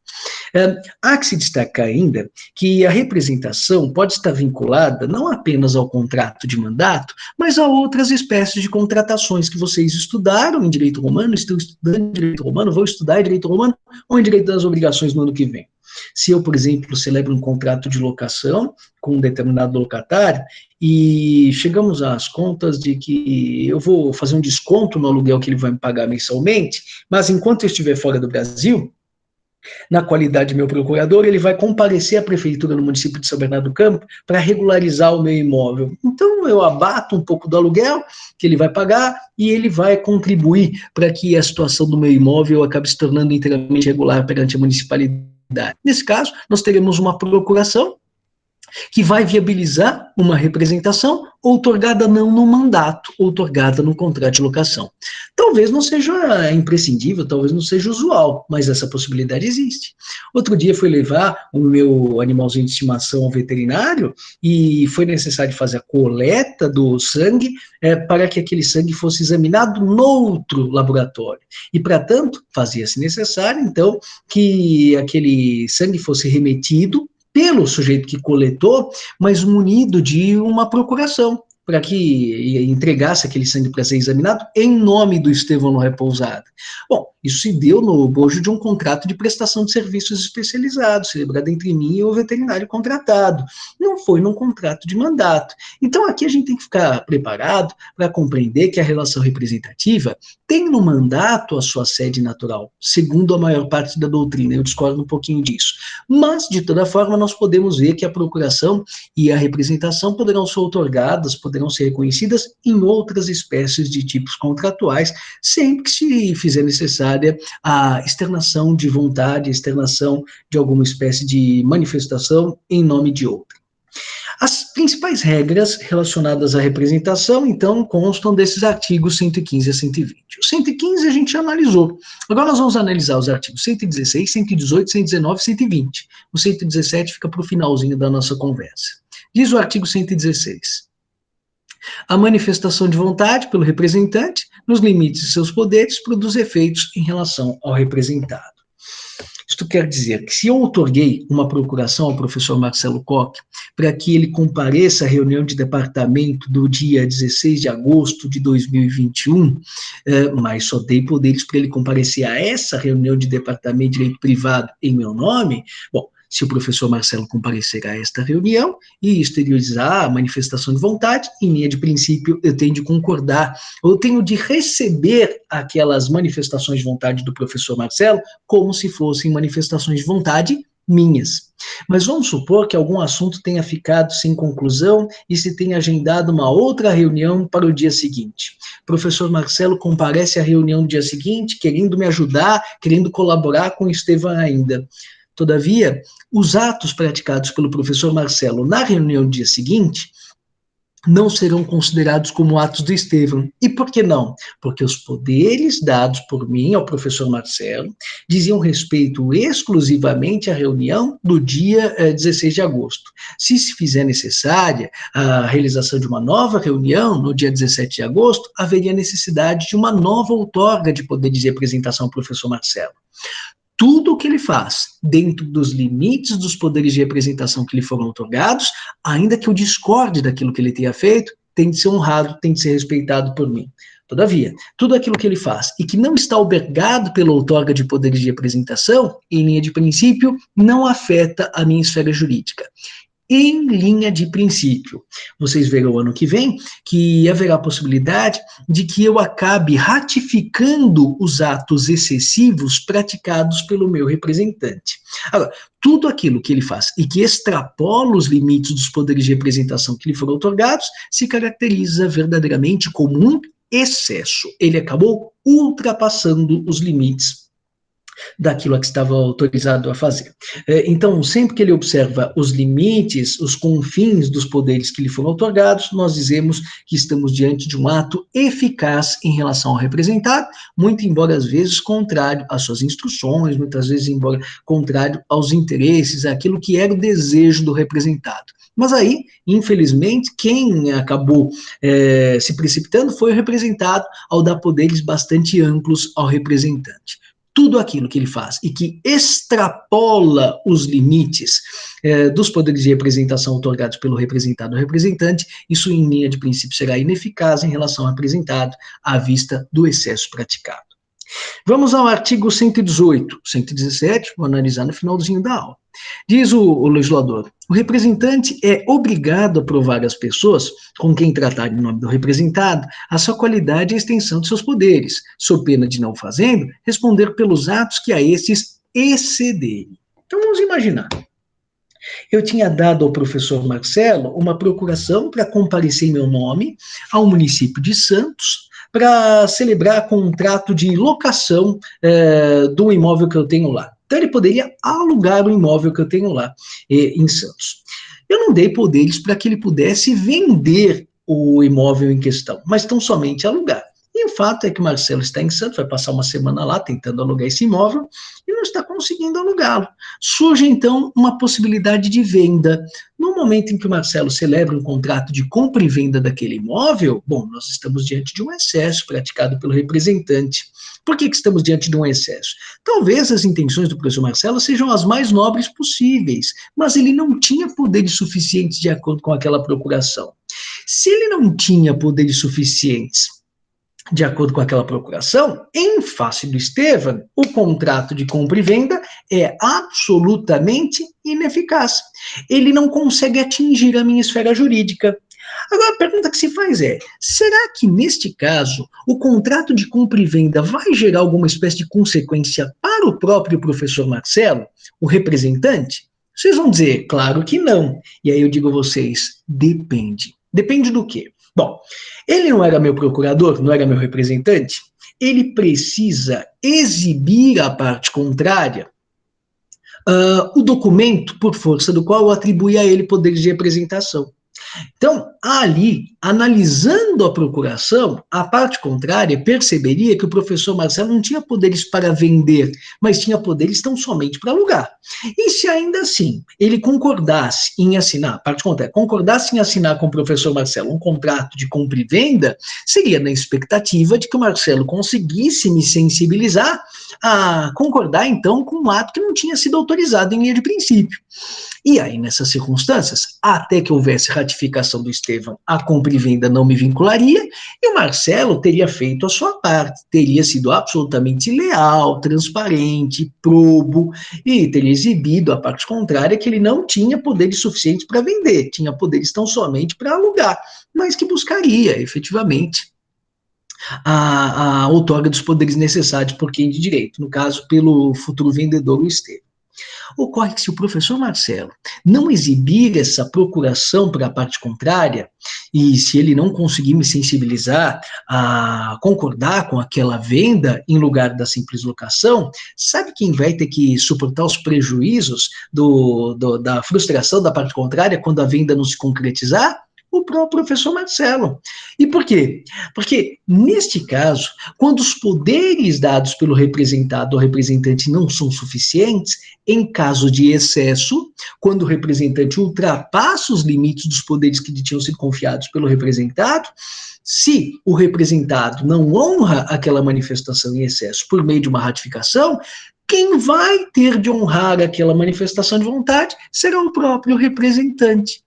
Há que se destacar ainda que a representação pode estar vinculada não apenas ao contrato de mandato, mas a outras espécies de contratações que vocês estudaram em direito romano, estão estudando em direito romano, vão estudar em direito romano ou em direito das obrigações no ano que vem. Se eu, por exemplo, celebro um contrato de locação com um determinado locatário e chegamos às contas de que eu vou fazer um desconto no aluguel que ele vai me pagar mensalmente, mas enquanto eu estiver fora do Brasil, na qualidade de meu procurador, ele vai comparecer à prefeitura no município de São Bernardo do Campo para regularizar o meu imóvel. Então, eu abato um pouco do aluguel que ele vai pagar e ele vai contribuir para que a situação do meu imóvel acabe se tornando inteiramente regular perante a municipalidade. Nesse caso, nós teremos uma procuração que vai viabilizar uma representação outorgada não no mandato, outorgada no contrato de locação. Talvez não seja imprescindível, talvez não seja usual, mas essa possibilidade existe. Outro dia fui levar o meu animalzinho de estimação ao veterinário e foi necessário fazer a coleta do sangue para que aquele sangue fosse examinado noutro laboratório. E, para tanto, fazia-se necessário, então, que aquele sangue fosse remetido pelo sujeito que coletou, mas munido de uma procuração, para que entregasse aquele sangue para ser examinado em nome do Estevão no Repousada. Bom, isso se deu no bojo de um contrato de prestação de serviços especializados, celebrado entre mim e o veterinário contratado. Não foi num contrato de mandato. Então, aqui a gente tem que ficar preparado para compreender que a relação representativa tem no mandato a sua sede natural, segundo a maior parte da doutrina. Eu discordo um pouquinho disso. Mas, de toda forma, nós podemos ver que a procuração e a representação poderão ser outorgadas, poderão ser reconhecidas em outras espécies de tipos contratuais, sempre que se fizer necessária a externação de vontade, a externação de alguma espécie de manifestação em nome de outra. As principais regras relacionadas à representação, então, constam desses artigos 115 a 120. O 115 a gente já analisou. Agora nós vamos analisar os artigos 116, 118, 119 e 120. O 117 fica para o finalzinho da nossa conversa. Diz o artigo 116. A manifestação de vontade pelo representante, nos limites de seus poderes, produz efeitos em relação ao representado. Isto quer dizer que se eu outorguei uma procuração ao professor Marcelo Koch para que ele compareça à reunião de departamento do dia 16 de agosto de 2021, mas só dei poderes para ele comparecer a essa reunião de departamento de direito privado em meu nome, bom, se o professor Marcelo comparecer a esta reunião e exteriorizar a manifestação de vontade, em linha de princípio, eu tenho de concordar, eu tenho de receber aquelas manifestações de vontade do professor Marcelo como se fossem manifestações de vontade minhas. Mas vamos supor que algum assunto tenha ficado sem conclusão e se tenha agendado uma outra reunião para o dia seguinte. O professor Marcelo comparece à reunião do dia seguinte, querendo me ajudar, querendo colaborar com o Estevão ainda. Todavia, os atos praticados pelo professor Marcelo na reunião do dia seguinte não serão considerados como atos do Estevão. E por que não? Porque os poderes dados por mim ao professor Marcelo diziam respeito exclusivamente à reunião do dia 16 de agosto. Se se fizer necessária a realização de uma nova reunião no dia 17 de agosto, haveria necessidade de uma nova outorga de poderes de representação ao professor Marcelo. Tudo o que ele faz, dentro dos limites dos poderes de representação que lhe foram outorgados, ainda que eu discorde daquilo que ele tenha feito, tem de ser honrado, tem de ser respeitado por mim. Todavia, tudo aquilo que ele faz e que não está albergado pela outorga de poderes de representação, em linha de princípio, não afeta a minha esfera jurídica. Em linha de princípio, vocês verão ano que vem que haverá a possibilidade de que eu acabe ratificando os atos excessivos praticados pelo meu representante. Agora, tudo aquilo que ele faz e que extrapola os limites dos poderes de representação que lhe foram otorgados se caracteriza verdadeiramente como um excesso. Ele acabou ultrapassando os limites daquilo a que estava autorizado a fazer. Então, sempre que ele observa os limites, os confins dos poderes que lhe foram otorgados, nós dizemos que estamos diante de um ato eficaz em relação ao representado, muito embora às vezes contrário às suas instruções, muitas vezes embora contrário aos interesses, àquilo que era o desejo do representado. Mas aí, infelizmente, quem acabou se precipitando foi o representado ao dar poderes bastante amplos ao representante. Tudo aquilo que ele faz e que extrapola os limites dos poderes de representação otorgados pelo representado ou representante, isso em linha de princípio será ineficaz em relação ao representado à vista do excesso praticado. Vamos ao artigo 118, 117, vou analisar no finalzinho da aula. Diz o legislador, o representante é obrigado a provar às pessoas com quem tratar em nome do representado a sua qualidade e a extensão de seus poderes, sob pena de não fazendo, responder pelos atos que a estes excederem. Então vamos imaginar. Eu tinha dado ao professor Marcelo uma procuração para comparecer em meu nome ao município de Santos para celebrar contrato de locação do imóvel que eu tenho lá. Então, ele poderia alugar o imóvel que eu tenho lá em Santos. Eu não dei poderes para que ele pudesse vender o imóvel em questão, mas tão somente alugar. E o fato é que o Marcelo está em Santos, vai passar uma semana lá tentando alugar esse imóvel e não está conseguindo alugá-lo. Surge, então, uma possibilidade de venda. No momento em que o Marcelo celebra um contrato de compra e venda daquele imóvel, bom, nós estamos diante de um excesso praticado pelo representante. Por que estamos diante de um excesso? Talvez as intenções do professor Marcelo sejam as mais nobres possíveis, mas ele não tinha poderes suficientes de acordo com aquela procuração. Se ele não tinha poderes suficientes de acordo com aquela procuração, em face do Estevam, o contrato de compra e venda é absolutamente ineficaz. Ele não consegue atingir a minha esfera jurídica. Agora, a pergunta que se faz é, será que neste caso o contrato de compra e venda vai gerar alguma espécie de consequência para o próprio professor Marcelo, o representante? Vocês vão dizer, claro que não. E aí eu digo a vocês, depende. Depende do quê? Bom, ele não era meu procurador, não era meu representante, ele precisa exibir à parte contrária o documento por força do qual atribui a ele poderes de representação. Então, ali, analisando a procuração, a parte contrária perceberia que o professor Marcelo não tinha poderes para vender, mas tinha poderes tão somente para alugar. E se ainda assim ele concordasse em assinar, a parte contrária, concordasse em assinar com o professor Marcelo um contrato de compra e venda, seria na expectativa de que o Marcelo conseguisse me sensibilizar a concordar, então, com um ato que não tinha sido autorizado em linha de princípio. E aí, nessas circunstâncias, até que houvesse ratificação do Estevam, a compra e venda não me vincularia, e o Marcelo teria feito a sua parte, teria sido absolutamente leal, transparente, probo, e teria exibido a parte contrária que ele não tinha poderes suficientes para vender, tinha poderes tão somente para alugar, mas que buscaria, efetivamente, a outorga dos poderes necessários por quem de direito, no caso, pelo futuro vendedor, o Estevam. Ocorre que se o professor Marcelo não exibir essa procuração para a parte contrária, e se ele não conseguir me sensibilizar a concordar com aquela venda em lugar da simples locação, sabe quem vai ter que suportar os prejuízos da frustração da parte contrária quando a venda não se concretizar? O próprio professor Marcelo. E por quê? Porque, neste caso, quando os poderes dados pelo representado ou representante não são suficientes, em caso de excesso, quando o representante ultrapassa os limites dos poderes que lhe tinham sido confiados pelo representado, se o representado não honra aquela manifestação em excesso por meio de uma ratificação, quem vai ter de honrar aquela manifestação de vontade será o próprio representante.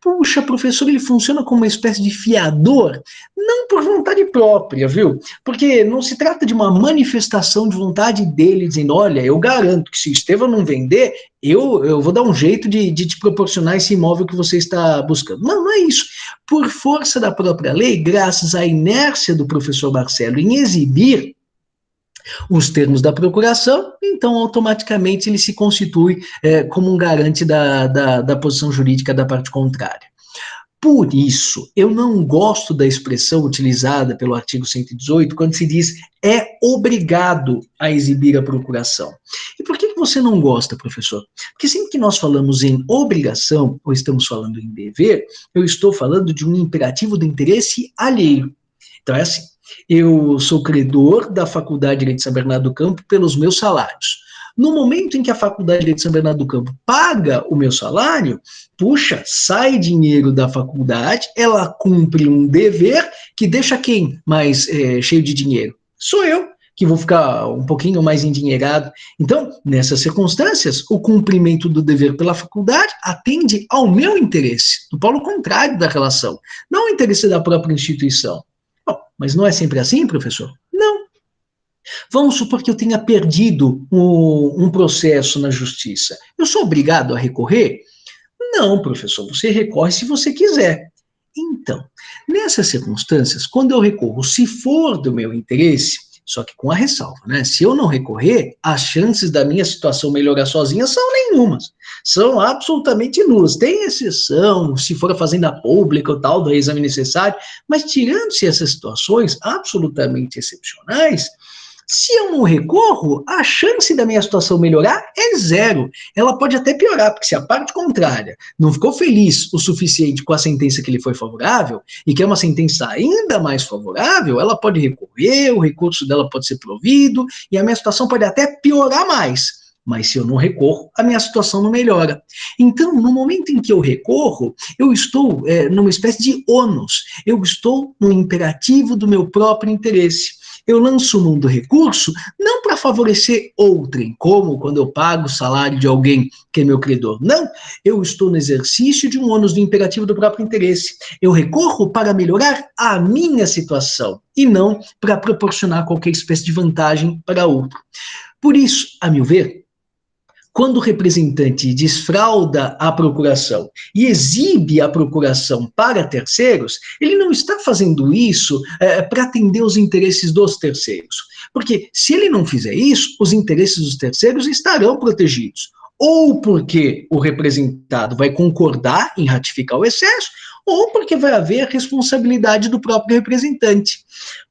Puxa, professor, ele funciona como uma espécie de fiador, não por vontade própria, viu? Porque não se trata de uma manifestação de vontade dele, dizendo, olha, eu garanto que se o Estevão não vender, eu vou dar um jeito de te proporcionar esse imóvel que você está buscando. Não, não é isso. Por força da própria lei, graças à inércia do professor Marcelo em exibir os termos da procuração, então automaticamente ele se constitui como um garante da posição jurídica da parte contrária. Por isso, eu não gosto da expressão utilizada pelo artigo 118 quando se diz é obrigado a exibir a procuração. E por que você não gosta, professor? Porque sempre que nós falamos em obrigação, ou estamos falando em dever, eu estou falando de um imperativo do interesse alheio. Então é assim, eu sou credor da Faculdade de Direito de São Bernardo do Campo pelos meus salários. No momento em que a Faculdade de Direito de São Bernardo do Campo paga o meu salário, puxa, sai dinheiro da faculdade, ela cumpre um dever que deixa quem mais cheio de dinheiro? Sou eu, que vou ficar um pouquinho mais endinheirado. Então, nessas circunstâncias, o cumprimento do dever pela faculdade atende ao meu interesse, do polo contrário da relação, não ao interesse da própria instituição. Bom, mas não é sempre assim, professor? Não. Vamos supor que eu tenha perdido um processo na justiça. Eu sou obrigado a recorrer? Não, professor, você recorre se você quiser. Então, nessas circunstâncias, quando eu recorro, se for do meu interesse, só que com a ressalva, né? Se eu não recorrer, as chances da minha situação melhorar sozinha são nenhumas. São absolutamente nulas. Tem exceção, se for a fazenda pública ou tal, do exame necessário, mas tirando-se essas situações absolutamente excepcionais, se eu não recorro, a chance da minha situação melhorar é zero. Ela pode até piorar, porque se a parte contrária não ficou feliz o suficiente com a sentença que lhe foi favorável, e que é uma sentença ainda mais favorável, ela pode recorrer, o recurso dela pode ser provido, e a minha situação pode até piorar mais. Mas se eu não recorro, a minha situação não melhora. Então, no momento em que eu recorro, eu estou numa espécie de ônus, eu estou no imperativo do meu próprio interesse. Eu lanço mão do recurso não para favorecer outrem, como quando eu pago o salário de alguém que é meu credor. Não, eu estou no exercício de um ônus do imperativo do próprio interesse. Eu recorro para melhorar a minha situação e não para proporcionar qualquer espécie de vantagem para outro. Por isso, a meu ver, quando o representante desfrauda a procuração e exibe a procuração para terceiros, ele não está fazendo isso para atender os interesses dos terceiros. Porque se ele não fizer isso, os interesses dos terceiros estarão protegidos. Ou porque o representado vai concordar em ratificar o excesso, ou porque vai haver a responsabilidade do próprio representante.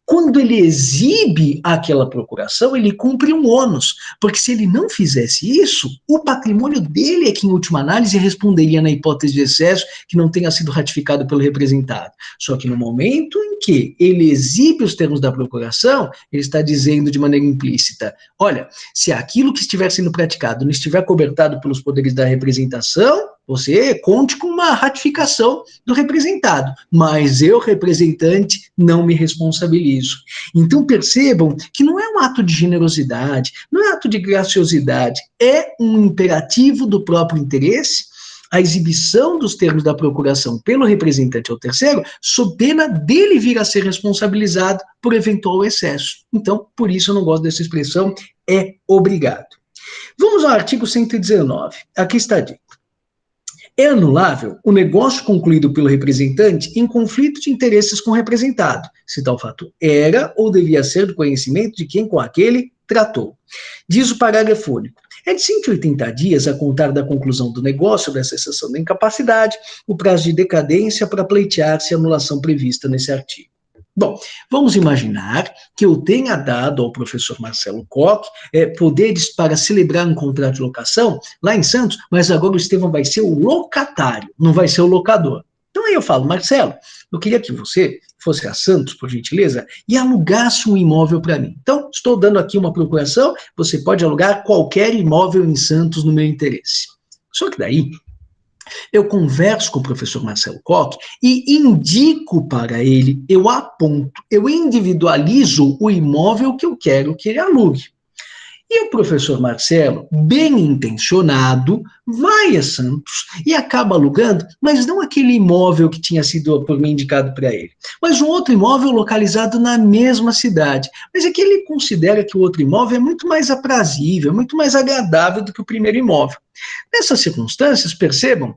Quando ele exibe aquela procuração, ele cumpre um ônus, porque se ele não fizesse isso, o patrimônio dele é que, em última análise, responderia na hipótese de excesso que não tenha sido ratificado pelo representado. Só que no momento em que ele exibe os termos da procuração, ele está dizendo de maneira implícita, olha, se aquilo que estiver sendo praticado não estiver cobertado pelos poderes da representação, você conte com uma ratificação do representado, mas eu, representante, não me responsabilizo. Então percebam que não é um ato de generosidade, não é um ato de graciosidade, é um imperativo do próprio interesse, a exibição dos termos da procuração pelo representante ao terceiro, sob pena dele vir a ser responsabilizado por eventual excesso. Então, por isso eu não gosto dessa expressão, é obrigado. Vamos ao artigo 119. Aqui está dito. É anulável o negócio concluído pelo representante em conflito de interesses com o representado, se tal fato era ou devia ser do conhecimento de quem com aquele tratou. Diz o parágrafo único. É de 180 dias a contar da conclusão do negócio da cessação da incapacidade, o prazo de decadência para pleitear-se a anulação prevista nesse artigo. Bom, vamos imaginar que eu tenha dado ao professor Marcelo Koch poderes para celebrar um contrato de locação lá em Santos, mas agora o Estevão vai ser o locatário, não vai ser o locador. Então aí eu falo, Marcelo, eu queria que você fosse a Santos, por gentileza, e alugasse um imóvel para mim. Então, estou dando aqui uma procuração, você pode alugar qualquer imóvel em Santos no meu interesse. Só que daí, eu converso com o professor Marcelo Koch e indico para ele, eu aponto, eu individualizo o imóvel que eu quero que ele alugue. E o professor Marcelo, bem intencionado, vai a Santos e acaba alugando, mas não aquele imóvel que tinha sido por mim indicado para ele, mas um outro imóvel localizado na mesma cidade. Mas é que ele considera que o outro imóvel é muito mais aprazível, muito mais agradável do que o primeiro imóvel. Nessas circunstâncias, percebam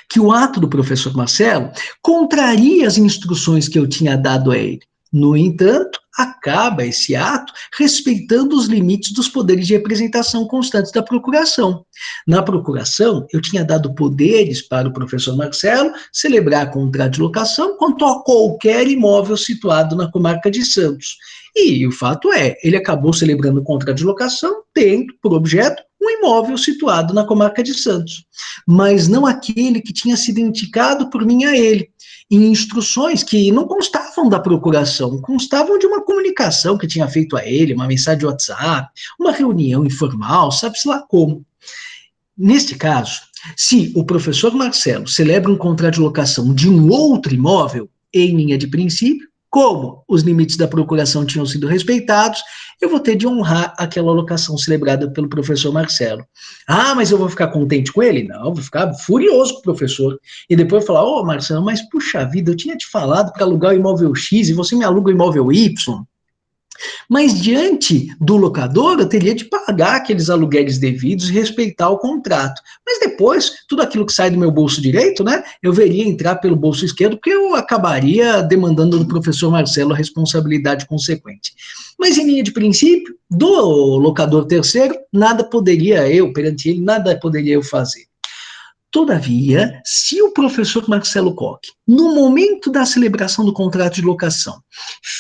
que o ato do professor Marcelo contraria as instruções que eu tinha dado a ele. No entanto, acaba esse ato respeitando os limites dos poderes de representação constantes da procuração. Na procuração, eu tinha dado poderes para o professor Marcelo celebrar contrato de locação quanto a qualquer imóvel situado na comarca de Santos. E o fato é, ele acabou celebrando o contrato de locação tendo por objeto um imóvel situado na comarca de Santos, mas não aquele que tinha sido indicado por mim a ele, em instruções que não constavam da procuração, constavam de uma comunicação que tinha feito a ele, uma mensagem de WhatsApp, uma reunião informal, sabe-se lá como. Neste caso, se o professor Marcelo celebra um contrato de locação de um outro imóvel, em linha de princípio, como os limites da procuração tinham sido respeitados, eu vou ter de honrar aquela locação celebrada pelo professor Marcelo. Ah, mas eu vou ficar contente com ele? Não, vou ficar furioso com o professor. E depois falar, ô Marcelo, mas puxa vida, eu tinha te falado para alugar o imóvel X e você me aluga o imóvel Y. Mas diante do locador, eu teria de pagar aqueles aluguéis devidos e respeitar o contrato. Mas depois, tudo aquilo que sai do meu bolso direito, né, eu veria entrar pelo bolso esquerdo, porque eu acabaria demandando do professor Marcelo a responsabilidade consequente. Mas em linha de princípio, do locador terceiro, nada poderia eu, perante ele, nada poderia eu fazer. Todavia, se o professor Marcelo Koch, no momento da celebração do contrato de locação,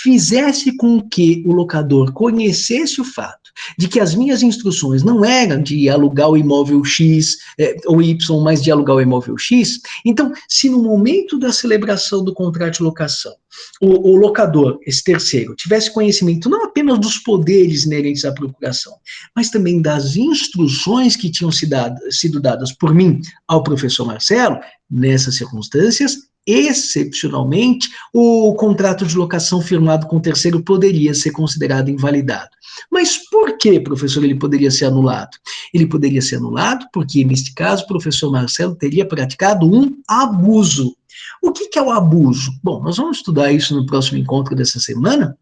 fizesse com que o locador conhecesse o fato de que as minhas instruções não eram de alugar o imóvel X ou Y, mas de alugar o imóvel X, então, se no momento da celebração do contrato de locação, o locador, esse terceiro, tivesse conhecimento não apenas dos poderes inerentes à procuração, mas também das instruções que tinham sido dadas por mim ao professor Marcelo, nessas circunstâncias, excepcionalmente, o contrato de locação firmado com o terceiro poderia ser considerado invalidado. Mas por que, professor, ele poderia ser anulado? Ele poderia ser anulado porque, neste caso, o professor Marcelo teria praticado um abuso. O que é o abuso? Bom, nós vamos estudar isso no próximo encontro dessa semana,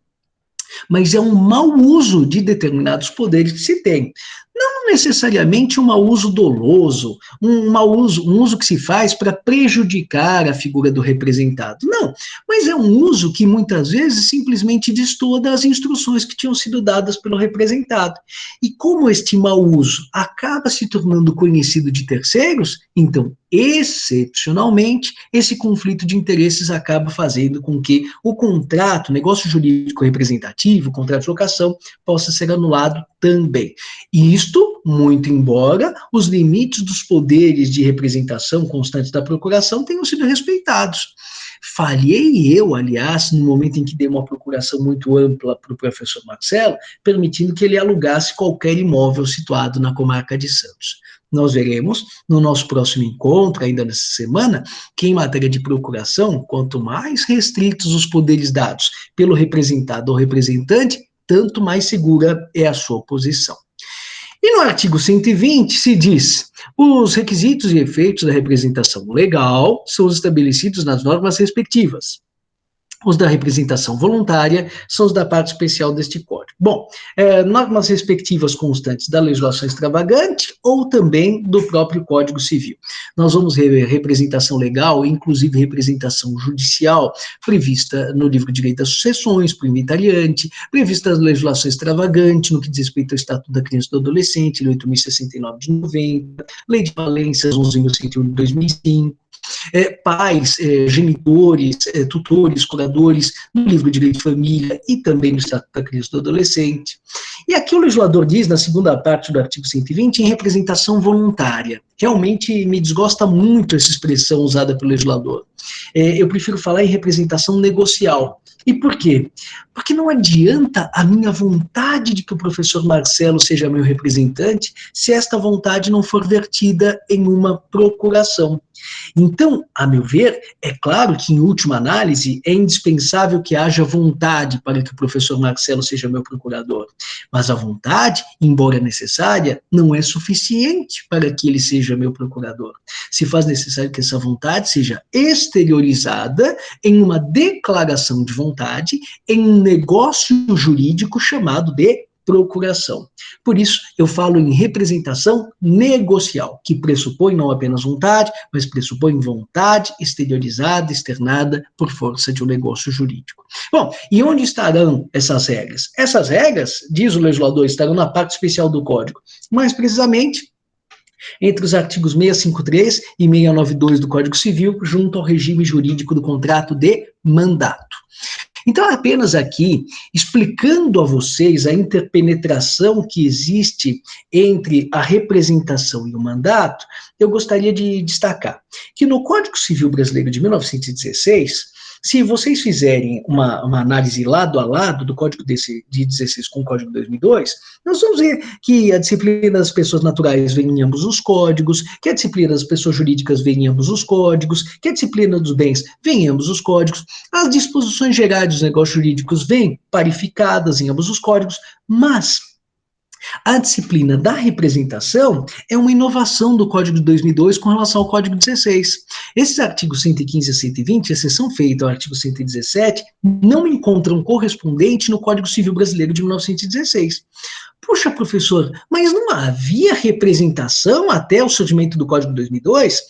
mas é um mau uso de determinados poderes que se tem. Não necessariamente um mau uso doloso, um uso que se faz para prejudicar a figura do representado. Não, mas é um uso que muitas vezes simplesmente destoa das instruções que tinham sido dadas pelo representado. E como este mau uso acaba se tornando conhecido de terceiros, então, excepcionalmente, esse conflito de interesses acaba fazendo com que o contrato, negócio jurídico representativo, o contrato de locação, possa ser anulado também. Isto, muito embora os limites dos poderes de representação constantes da procuração tenham sido respeitados. Falhei eu, aliás, no momento em que dei uma procuração muito ampla para o professor Marcelo, permitindo que ele alugasse qualquer imóvel situado na comarca de Santos. Nós veremos no nosso próximo encontro, ainda nessa semana, que em matéria de procuração, quanto mais restritos os poderes dados pelo representado ou representante, tanto mais segura é a sua posição. E no artigo 120 se diz: os requisitos e efeitos da representação legal são estabelecidos nas normas respectivas. Os da representação voluntária são os da parte especial deste código. Bom, normas respectivas constantes da legislação extravagante ou também do próprio Código Civil. Nós vamos ver representação legal, inclusive representação judicial, prevista no livro de Direito das Sucessões, para o inventariante, prevista na legislação extravagante, no que diz respeito ao Estatuto da Criança e do Adolescente, Lei 8.069 de 90, Lei de Falências 11.101 de 2005, pais, genitores, tutores, curadores, no livro de Direito de Família e também no Estatuto da Criança e do Adolescente. E aqui o legislador diz, na segunda parte do artigo 120, em representação voluntária. Realmente me desgosta muito essa expressão usada pelo legislador. Eu prefiro falar em representação negocial. E por quê? Porque não adianta a minha vontade de que o professor Marcelo seja meu representante se esta vontade não for vertida em uma procuração. Então, a meu ver, é claro que, em última análise, é indispensável que haja vontade para que o professor Marcelo seja meu procurador. Mas a vontade, embora necessária, não é suficiente para que ele seja meu procurador. Se faz necessário que essa vontade seja exteriorizada em uma declaração de vontade, em um negócio jurídico chamado de procuração. Por isso, eu falo em representação negocial, que pressupõe não apenas vontade, mas pressupõe vontade exteriorizada, externada por força de um negócio jurídico. Bom, e onde estarão essas regras? Essas regras, diz o legislador, estarão na parte especial do Código. Mais precisamente, entre os artigos 653 e 692 do Código Civil, junto ao regime jurídico do contrato de mandato. Então, apenas aqui, explicando a vocês a interpenetração que existe entre a representação e o mandato, eu gostaria de destacar que no Código Civil Brasileiro de 1916, se vocês fizerem uma análise lado a lado do Código de 16 com o Código de 2002, nós vamos ver que a disciplina das pessoas naturais vem em ambos os códigos, que a disciplina das pessoas jurídicas vem em ambos os códigos, que a disciplina dos bens vem em ambos os códigos, as disposições gerais dos negócios jurídicos vêm parificadas em ambos os códigos, mas a disciplina da representação é uma inovação do Código de 2002 com relação ao Código 16. Esses artigos 115 a 120, exceção feita ao artigo 117, não encontram correspondente no Código Civil Brasileiro de 1916. Puxa, professor, mas não havia representação até o surgimento do Código de 2002?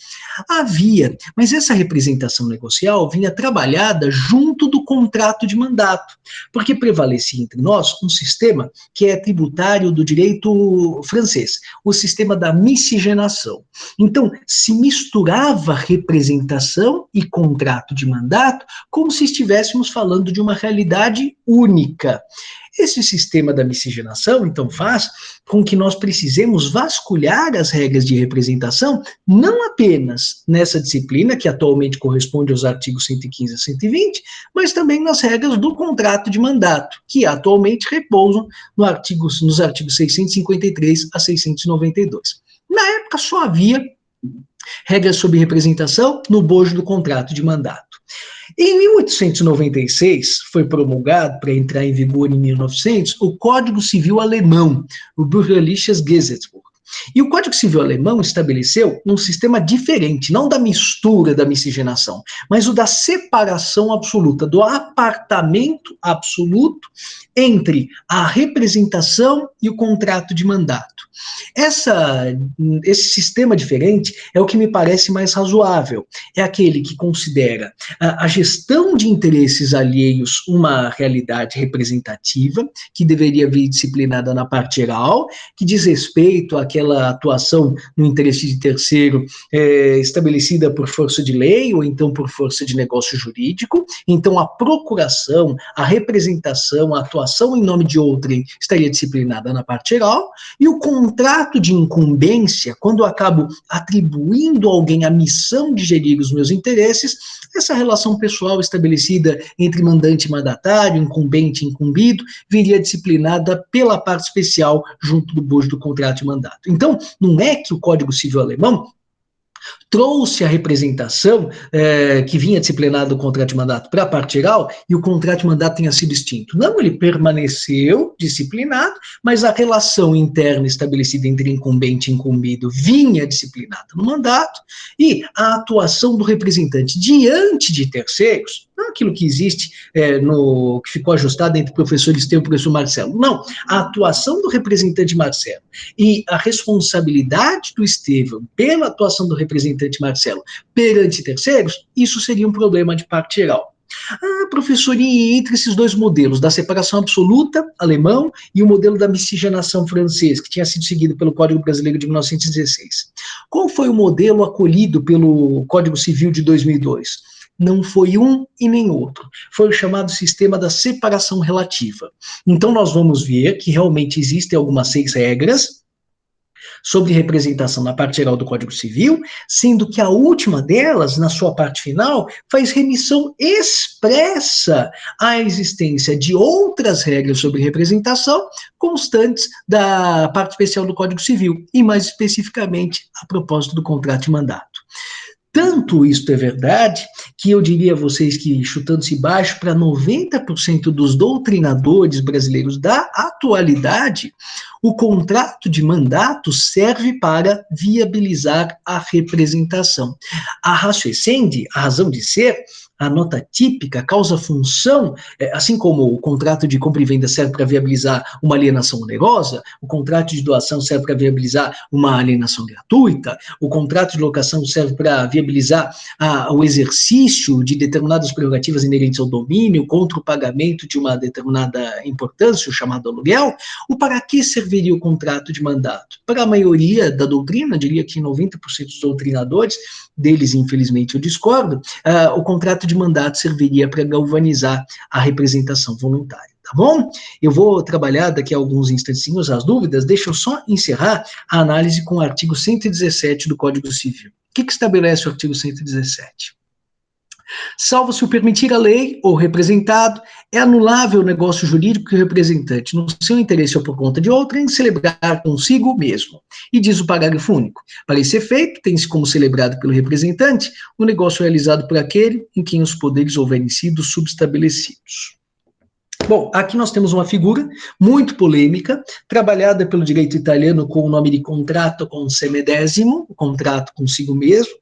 Havia, mas essa representação negocial vinha trabalhada junto do contrato de mandato, porque prevalecia entre nós um sistema que é tributário do direito francês, o sistema da miscigenação. Então, se misturava representação e contrato de mandato como se estivéssemos falando de uma realidade única. Esse sistema da miscigenação, então, faz com que nós precisemos vasculhar as regras de representação, não apenas nessa disciplina, que atualmente corresponde aos artigos 115 a 120, mas também nas regras do contrato de mandato, que atualmente repousam nos artigos 653 a 692. Na época, só havia regras sobre representação no bojo do contrato de mandato. Em 1896, foi promulgado, para entrar em vigor em 1900, o Código Civil Alemão, o Bürgerliches Gesetzbuch. E o Código Civil Alemão estabeleceu um sistema diferente, não da mistura da miscigenação, mas o da separação absoluta, do apartamento absoluto entre a representação e o contrato de mandato. Esse sistema diferente é o que me parece mais razoável. É aquele que considera a gestão de interesses alheios uma realidade representativa, que deveria vir disciplinada na parte geral, que diz respeito àquela atuação no interesse de terceiro estabelecida por força de lei ou então por força de negócio jurídico. Então, a procuração, a representação, a atuação em nome de outrem estaria disciplinada na parte geral, e o contrato de incumbência, quando eu acabo atribuindo a alguém a missão de gerir os meus interesses, essa relação pessoal estabelecida entre mandante e mandatário, incumbente e incumbido, viria disciplinada pela parte especial junto do bojo do contrato de mandato. Então, não é que o Código Civil Alemão trouxe a representação que vinha disciplinada do contrato de mandato para a parte geral e o contrato de mandato tenha sido extinto. Não, ele permaneceu disciplinado, mas a relação interna estabelecida entre incumbente e incumbido vinha disciplinada no mandato, e a atuação do representante diante de terceiros, não aquilo que existe que ficou ajustado entre o professor Estevão e o professor Marcelo, não, a atuação do representante Marcelo e a responsabilidade do Estevão pela atuação do representante Marcelo perante terceiros, isso seria um problema de parte geral. Professor, e entre esses dois modelos, da separação absoluta, alemão, e o modelo da miscigenação francês, que tinha sido seguido pelo Código Brasileiro de 1916, qual foi o modelo acolhido pelo Código Civil de 2002? Não foi um e nem outro. Foi o chamado sistema da separação relativa. Então, nós vamos ver que realmente existem algumas 6 regras sobre representação na parte geral do Código Civil, sendo que a última delas, na sua parte final, faz remissão expressa à existência de outras regras sobre representação constantes da parte especial do Código Civil, e mais especificamente a propósito do contrato de mandato. Tanto isto é verdade, que eu diria a vocês que, chutando-se baixo, para 90% dos doutrinadores brasileiros da atualidade, o contrato de mandato serve para viabilizar a representação. A ratio essendi, a razão de ser, a nota típica, causa-função, assim como o contrato de compra e venda serve para viabilizar uma alienação onerosa, o contrato de doação serve para viabilizar uma alienação gratuita, o contrato de locação serve para viabilizar o exercício de determinadas prerrogativas inerentes ao domínio contra o pagamento de uma determinada importância, o chamado aluguel. O para que serviria o contrato de mandato? Para a maioria da doutrina, diria que 90% dos doutrinadores, deles infelizmente eu discordo, o contrato de mandato serviria para galvanizar a representação voluntária. Tá bom? Eu vou trabalhar daqui a alguns instantinhos as dúvidas, deixa eu só encerrar a análise com o artigo 117 do Código Civil. O que estabelece o artigo 117? Salvo se o permitir a lei ou representado, é anulável o negócio jurídico que o representante, no seu interesse ou por conta de outrem, celebrar consigo mesmo. E diz o parágrafo único: para esse efeito, tem-se como celebrado pelo representante o negócio realizado por aquele em quem os poderes houverem sido subestabelecidos. Bom, aqui nós temos uma figura muito polêmica, trabalhada pelo direito italiano com o nome de contrato con se medesimo, o contrato consigo mesmo,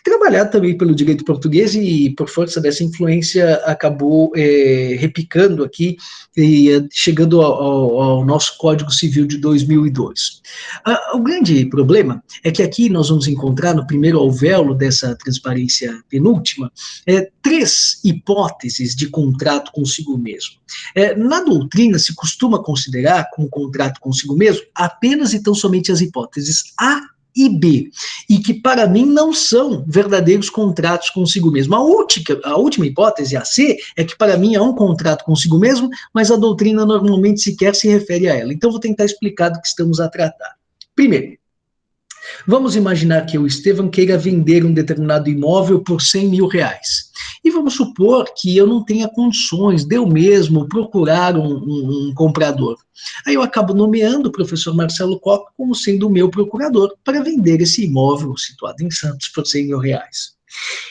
trabalhado também pelo direito português e, por força dessa influência, acabou repicando aqui e chegando ao nosso Código Civil de 2002. O grande problema é que aqui nós vamos encontrar, no primeiro alvéolo dessa transparência penúltima, 3 hipóteses de contrato consigo mesmo. Na doutrina, se costuma considerar como contrato consigo mesmo apenas e tão somente as hipóteses A e B, e que para mim não são verdadeiros contratos consigo mesmo. A última hipótese, a C, é que para mim é um contrato consigo mesmo, mas a doutrina normalmente sequer se refere a ela. Então vou tentar explicar do que estamos a tratar. Primeiro, vamos imaginar que o Estevam queira vender um determinado imóvel por 100 mil reais. E vamos supor que eu não tenha condições de eu mesmo procurar um comprador. Aí eu acabo nomeando o professor Marcelo Koch como sendo o meu procurador para vender esse imóvel situado em Santos por 100 mil reais.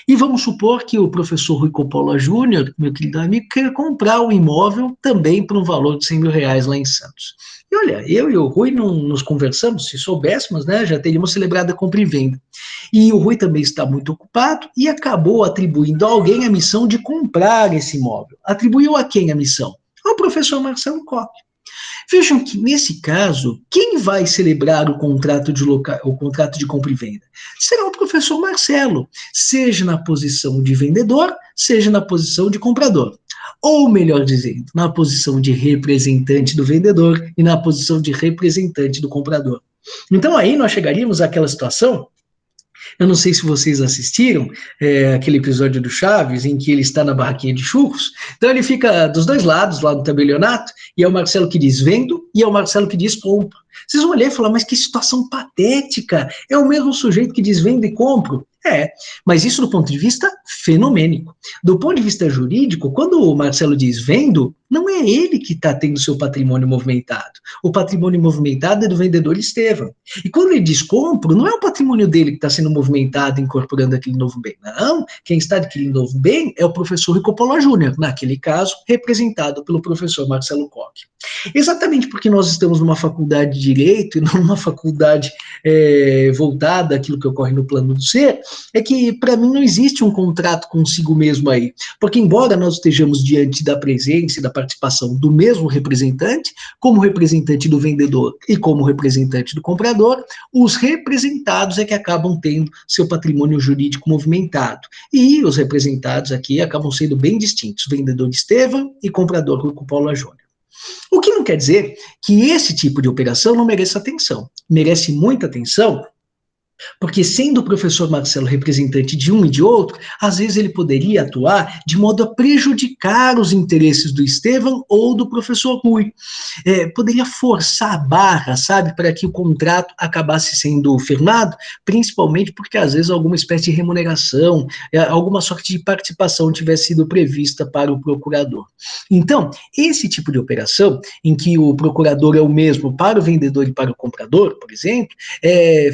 E vamos supor que o professor Rui Coppola Júnior, meu querido amigo, queira comprar o imóvel também por um valor de 100 mil reais lá em Santos. E olha, eu e o Rui não nos conversamos, se soubéssemos, né, já teríamos celebrado a compra e venda. E o Rui também está muito ocupado e acabou atribuindo a alguém a missão de comprar esse imóvel. Atribuiu a quem a missão? Ao professor Marcelo Koch. Vejam que, nesse caso, quem vai celebrar o contrato de compra e venda? Será o professor Marcelo, seja na posição de vendedor, seja na posição de comprador. Ou, melhor dizendo, na posição de representante do vendedor e na posição de representante do comprador. Então, aí nós chegaríamos àquela situação. Eu não sei se vocês assistiram aquele episódio do Chaves, em que ele está na barraquinha de churros. Então ele fica dos dois lados, lá no tabelionato, e é o Marcelo que diz vendo, e é o Marcelo que diz compro. Vocês vão olhar e falar, mas que situação patética, é o mesmo sujeito que diz vendo e compro. Mas isso do ponto de vista fenomênico. Do ponto de vista jurídico, quando o Marcelo diz vendo, não é ele que está tendo seu patrimônio movimentado. O patrimônio movimentado é do vendedor Estevam. E quando ele diz compro, não é o patrimônio dele que está sendo movimentado, incorporando aquele novo bem. Não, quem está adquirindo novo bem é o professor Rui Coppola Júnior, naquele caso, representado pelo professor Marcelo Koch. Exatamente porque nós estamos numa faculdade de Direito e não numa faculdade voltada àquilo que ocorre no plano do ser, é que para mim não existe um contrato consigo mesmo aí. Porque embora nós estejamos diante da presença e da participação do mesmo representante, como representante do vendedor e como representante do comprador, os representados é que acabam tendo seu patrimônio jurídico movimentado. E os representados aqui acabam sendo bem distintos, vendedor Estevam e comprador Rui Coppola Júnior. O que não quer dizer que esse tipo de operação não mereça atenção. Merece muita atenção, porque sendo o professor Marcelo representante de um e de outro, às vezes ele poderia atuar de modo a prejudicar os interesses do Estevam ou do professor Rui. Poderia forçar a barra, sabe, para que o contrato acabasse sendo firmado, principalmente porque às vezes alguma espécie de remuneração, alguma sorte de participação tivesse sido prevista para o procurador. Então, esse tipo de operação, em que o procurador é o mesmo para o vendedor e para o comprador, por exemplo,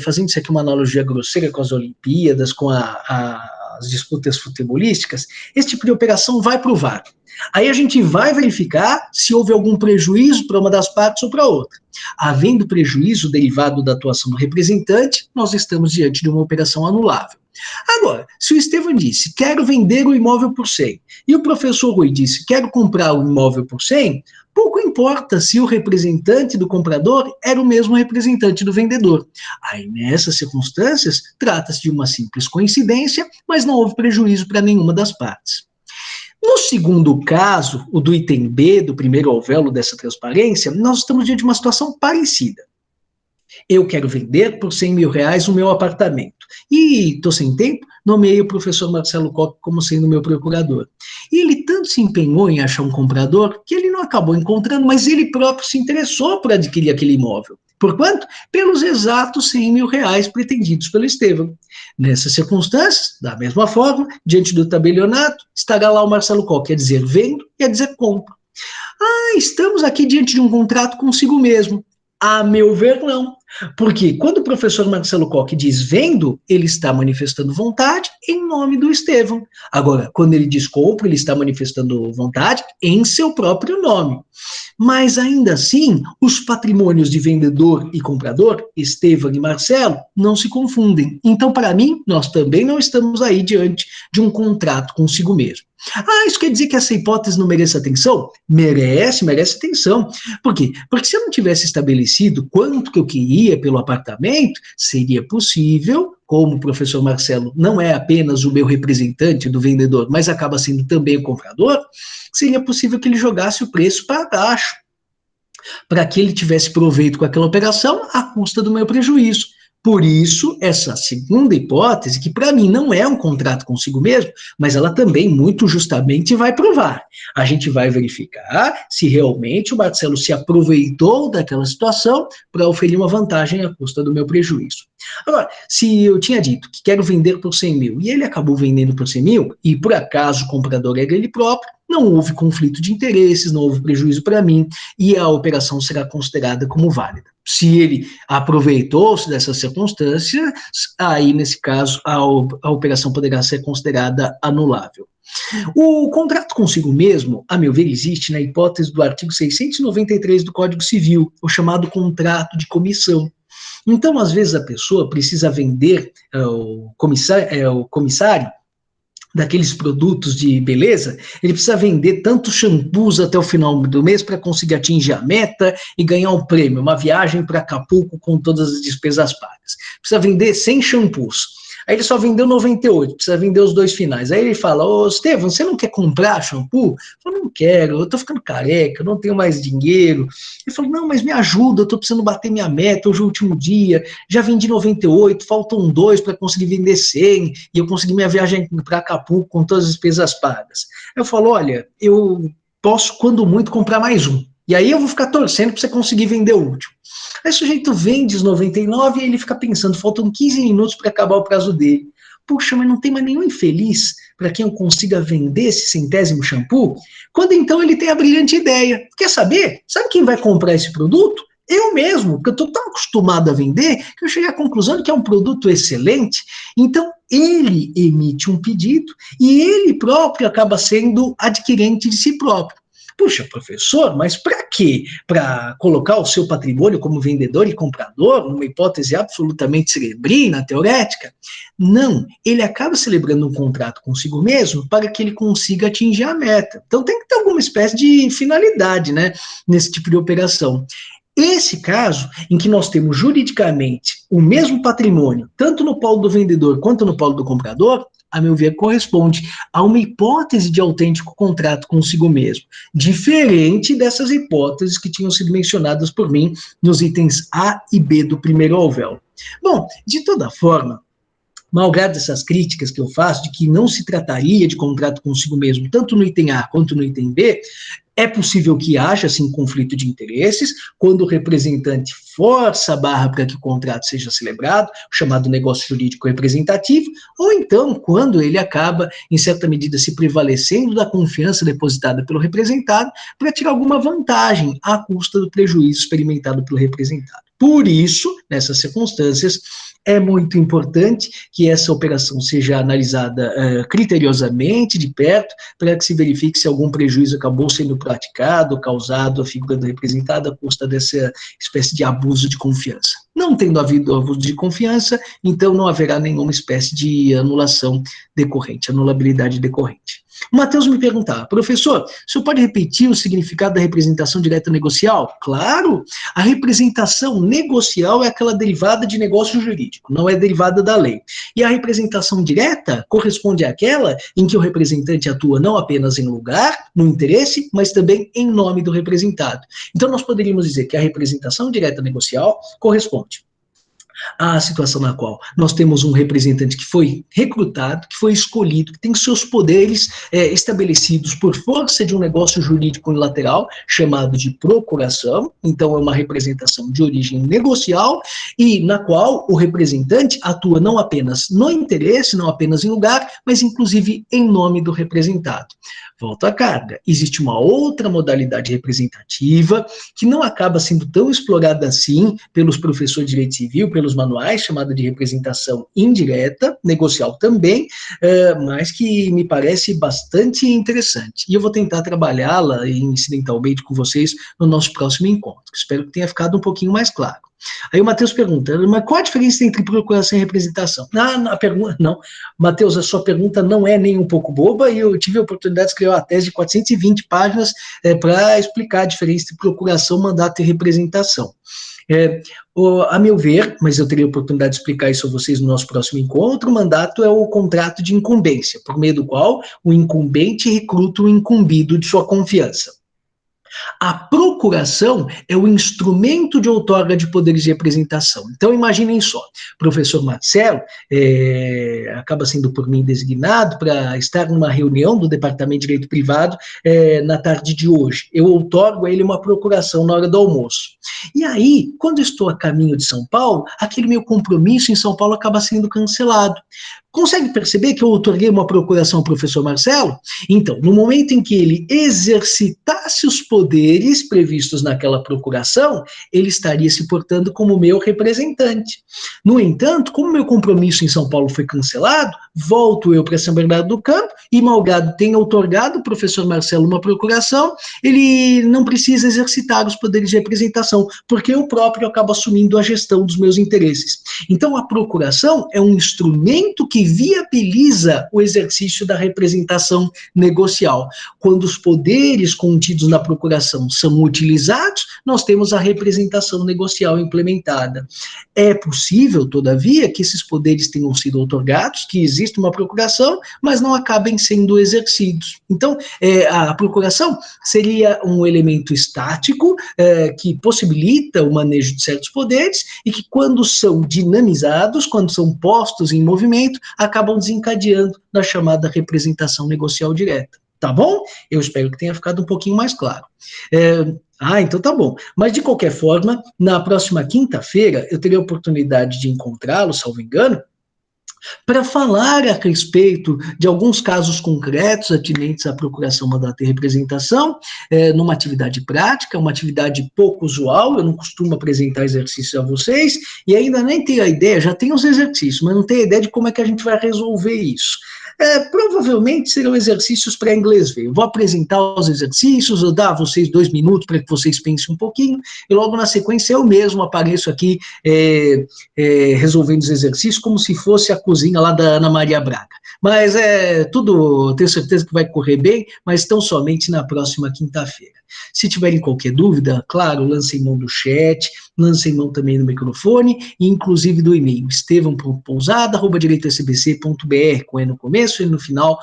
fazendo isso aqui uma analogia grosseira com as Olimpíadas, com as disputas futebolísticas, esse tipo de operação vai para o VAR. Aí a gente vai verificar se houve algum prejuízo para uma das partes ou para outra. Havendo prejuízo derivado da atuação do representante, nós estamos diante de uma operação anulável. Agora, se o Estevão disse, quero vender o imóvel por 100, e o professor Rui disse, quero comprar o imóvel por 100, pouco importa se o representante do comprador era o mesmo representante do vendedor. Aí, nessas circunstâncias, trata-se de uma simples coincidência, mas não houve prejuízo para nenhuma das partes. No segundo caso, o do item B, do primeiro alvéolo dessa transparência, nós estamos diante de uma situação parecida. Eu quero vender por R$100 mil o meu apartamento. E estou sem tempo, nomeei o professor Marcelo Koch como sendo meu procurador. E ele tanto se empenhou em achar um comprador que ele não acabou encontrando, mas ele próprio se interessou por adquirir aquele imóvel. Por quanto? Pelos exatos R$100 mil pretendidos pelo Estevão. Nessas circunstâncias, da mesma forma, diante do tabelionato, estará lá o Marcelo Koch, quer dizer vendo, quer dizer compra. Estamos aqui diante de um contrato consigo mesmo. A meu ver, não. Porque quando o professor Marcelo Koch diz vendo, ele está manifestando vontade em nome do Estevão. Agora, quando ele diz compra, ele está manifestando vontade em seu próprio nome. Mas ainda assim, os patrimônios de vendedor e comprador, Estevão e Marcelo, não se confundem. Então, para mim, nós também não estamos aí diante de um contrato consigo mesmo. Isso quer dizer que essa hipótese não merece atenção? Merece atenção. Por quê? Porque se eu não tivesse estabelecido quanto que eu queria pelo apartamento, seria possível, como o professor Marcelo não é apenas o meu representante do vendedor, mas acaba sendo também o comprador, seria possível que ele jogasse o preço para baixo, para que ele tivesse proveito com aquela operação à custa do meu prejuízo. Por isso, essa segunda hipótese, que para mim não é um contrato consigo mesmo, mas ela também muito justamente vai provar. A gente vai verificar se realmente o Marcelo se aproveitou daquela situação para oferir uma vantagem à custa do meu prejuízo. Agora, se eu tinha dito que quero vender por 100 mil e ele acabou vendendo por 100 mil, e por acaso o comprador era ele próprio, não houve conflito de interesses, não houve prejuízo para mim, e a operação será considerada como válida. Se ele aproveitou-se dessas circunstâncias, aí, nesse caso, a operação poderá ser considerada anulável. O contrato consigo mesmo, a meu ver, existe na hipótese do artigo 693 do Código Civil, o chamado contrato de comissão. Então, às vezes, a pessoa precisa vender o comissário daqueles produtos de beleza, ele precisa vender tantos shampoos até o final do mês para conseguir atingir a meta e ganhar um prêmio, uma viagem para Acapulco com todas as despesas pagas. Precisa vender 100 shampoos. Aí ele só vendeu 98, precisa vender os 2 finais. Aí ele fala, Estevão, você não quer comprar shampoo? Eu falo, não quero, eu tô ficando careca, eu não tenho mais dinheiro. Ele falou, não, mas me ajuda, eu tô precisando bater minha meta, hoje é o último dia, já vendi 98, faltam 2 para conseguir vender 100, e eu consegui minha viagem para Acapulco com todas as despesas pagas. Eu falo, olha, eu posso, quando muito, comprar mais um. E aí eu vou ficar torcendo para você conseguir vender o último. Aí o sujeito vende os 99 e ele fica pensando, faltam 15 minutos para acabar o prazo dele. Puxa, mas não tem mais nenhum infeliz para quem eu consiga vender esse 100º shampoo? Quando então ele tem a brilhante ideia. Quer saber? Sabe quem vai comprar esse produto? Eu mesmo, porque eu estou tão acostumado a vender que eu cheguei à conclusão de que é um produto excelente. Então, ele emite um pedido e ele próprio acaba sendo adquirente de si próprio. Puxa, professor, mas para quê? Para colocar o seu patrimônio como vendedor e comprador, numa hipótese absolutamente cerebrina, teorética? Não, ele acaba celebrando um contrato consigo mesmo para que ele consiga atingir a meta. Então tem que ter alguma espécie de finalidade, né, nesse tipo de operação. Esse caso, em que nós temos juridicamente o mesmo patrimônio, tanto no polo do vendedor quanto no polo do comprador, a meu ver, corresponde a uma hipótese de autêntico contrato consigo mesmo, diferente dessas hipóteses que tinham sido mencionadas por mim nos itens A e B do primeiro alvéolo. Bom, de toda forma, malgrado essas críticas que eu faço de que não se trataria de contrato consigo mesmo, tanto no item A quanto no item B, é possível que haja, sim, conflito de interesses, quando o representante força a barra para que o contrato seja celebrado, o chamado negócio jurídico representativo, ou então quando ele acaba, em certa medida, se prevalecendo da confiança depositada pelo representado para tirar alguma vantagem à custa do prejuízo experimentado pelo representado. Por isso, nessas circunstâncias, É muito importante que essa operação seja analisada criteriosamente, de perto, para que se verifique se algum prejuízo acabou sendo praticado, causado à figura do representado à custa dessa espécie de abuso de confiança. Não tendo havido abuso de confiança, então não haverá nenhuma espécie de anulação decorrente, anulabilidade decorrente. O Matheus me perguntava, professor, o senhor pode repetir o significado da representação direta negocial? Claro, a representação negocial é aquela derivada de negócio jurídico, não é derivada da lei. E a representação direta corresponde àquela em que o representante atua não apenas em lugar, no interesse, mas também em nome do representado. Então, nós poderíamos dizer que a representação direta negocial corresponde à situação na qual nós temos um representante que foi recrutado, que foi escolhido, que tem seus poderes estabelecidos por força de um negócio jurídico unilateral, chamado de procuração, então é uma representação de origem negocial, e na qual o representante atua não apenas no interesse, não apenas em lugar, mas inclusive em nome do representado. Volta à carga. Existe uma outra modalidade representativa que não acaba sendo tão explorada assim pelos professores de direito civil, pelos manuais, chamada de representação indireta, negocial também, mas que me parece bastante interessante. E eu vou tentar trabalhá-la incidentalmente com vocês no nosso próximo encontro. Espero que tenha ficado um pouquinho mais claro. Aí o Matheus pergunta, mas qual a diferença entre procuração e representação? A pergunta, não, Matheus, a sua pergunta não é nem um pouco boba, e eu tive a oportunidade de escrever uma tese de 420 páginas para explicar a diferença entre procuração, mandato e representação. A meu ver, mas eu teria a oportunidade de explicar isso a vocês no nosso próximo encontro, o mandato é o contrato de incumbência, por meio do qual o incumbente recruta o incumbido de sua confiança. A procuração é o instrumento de outorga de poderes de representação. Então, imaginem só, o professor Marcelo acaba sendo por mim designado para estar numa reunião do Departamento de Direito Privado na tarde de hoje. Eu outorgo a ele uma procuração na hora do almoço. E aí, quando eu estou a caminho de São Paulo, aquele meu compromisso em São Paulo acaba sendo cancelado. Consegue perceber que eu outorguei uma procuração ao professor Marcelo? Então, no momento em que ele exercitasse os poderes previstos naquela procuração, ele estaria se portando como meu representante. No entanto, como meu compromisso em São Paulo foi cancelado, volto eu para São Bernardo do Campo e, malgrado tenha outorgado o professor Marcelo uma procuração, ele não precisa exercitar os poderes de representação, porque eu próprio acabo assumindo a gestão dos meus interesses. Então, a procuração é um instrumento que viabiliza o exercício da representação negocial. Quando os poderes contidos na procuração são utilizados, nós temos a representação negocial implementada. É possível, todavia, que esses poderes tenham sido outorgados, que exista uma procuração, mas não acabem sendo exercidos. Então, a procuração seria um elemento estático que possibilita o manejo de certos poderes e que, quando são dinamizados, quando são postos em movimento, acabam desencadeando na chamada representação negocial direta. Tá bom? Eu espero que tenha ficado um pouquinho mais claro. Então tá bom. Mas, de qualquer forma, na próxima quinta-feira, eu terei a oportunidade de encontrá-lo, salvo engano, para falar a respeito de alguns casos concretos atinentes à procuração, mandato e representação, numa atividade prática, uma atividade pouco usual. Eu não costumo apresentar exercícios a vocês, e ainda nem tenho a ideia, já tenho os exercícios, mas não tenho a ideia de como é que a gente vai resolver isso. Provavelmente serão exercícios para inglês ver. Eu vou apresentar os exercícios, eu dar a vocês 2 minutos para que vocês pensem um pouquinho, e logo na sequência eu mesmo apareço aqui resolvendo os exercícios como se fosse a cozinha lá da Ana Maria Braga. Mas tudo, tenho certeza que vai correr bem, mas tão somente na próxima quinta-feira. Se tiverem qualquer dúvida, claro, lancem mão do chat, lancem mão também do microfone, e inclusive do e-mail, estevão.pousada@direitosbc.br, com E no começo e no final,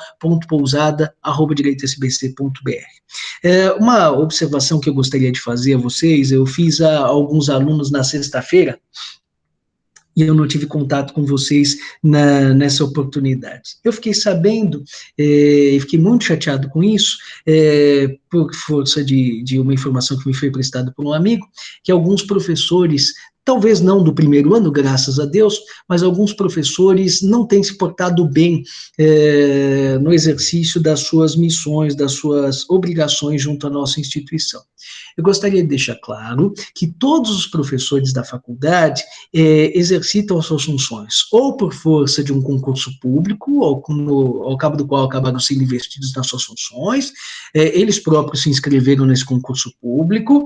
.pousada@direitosbc.br. Uma observação que eu gostaria de fazer a vocês, eu fiz a alguns alunos na sexta-feira, e eu não tive contato com vocês nessa oportunidade. Eu fiquei sabendo, e fiquei muito chateado com isso, por força de uma informação que me foi prestada por um amigo, que alguns professores talvez não do primeiro ano, graças a Deus, mas alguns professores não têm se portado bem no exercício das suas missões, das suas obrigações junto à nossa instituição. Eu gostaria de deixar claro que todos os professores da faculdade exercitam as suas funções, ou por força de um concurso público, ao cabo do qual acabaram sendo investidos nas suas funções, eles próprios se inscreveram nesse concurso público,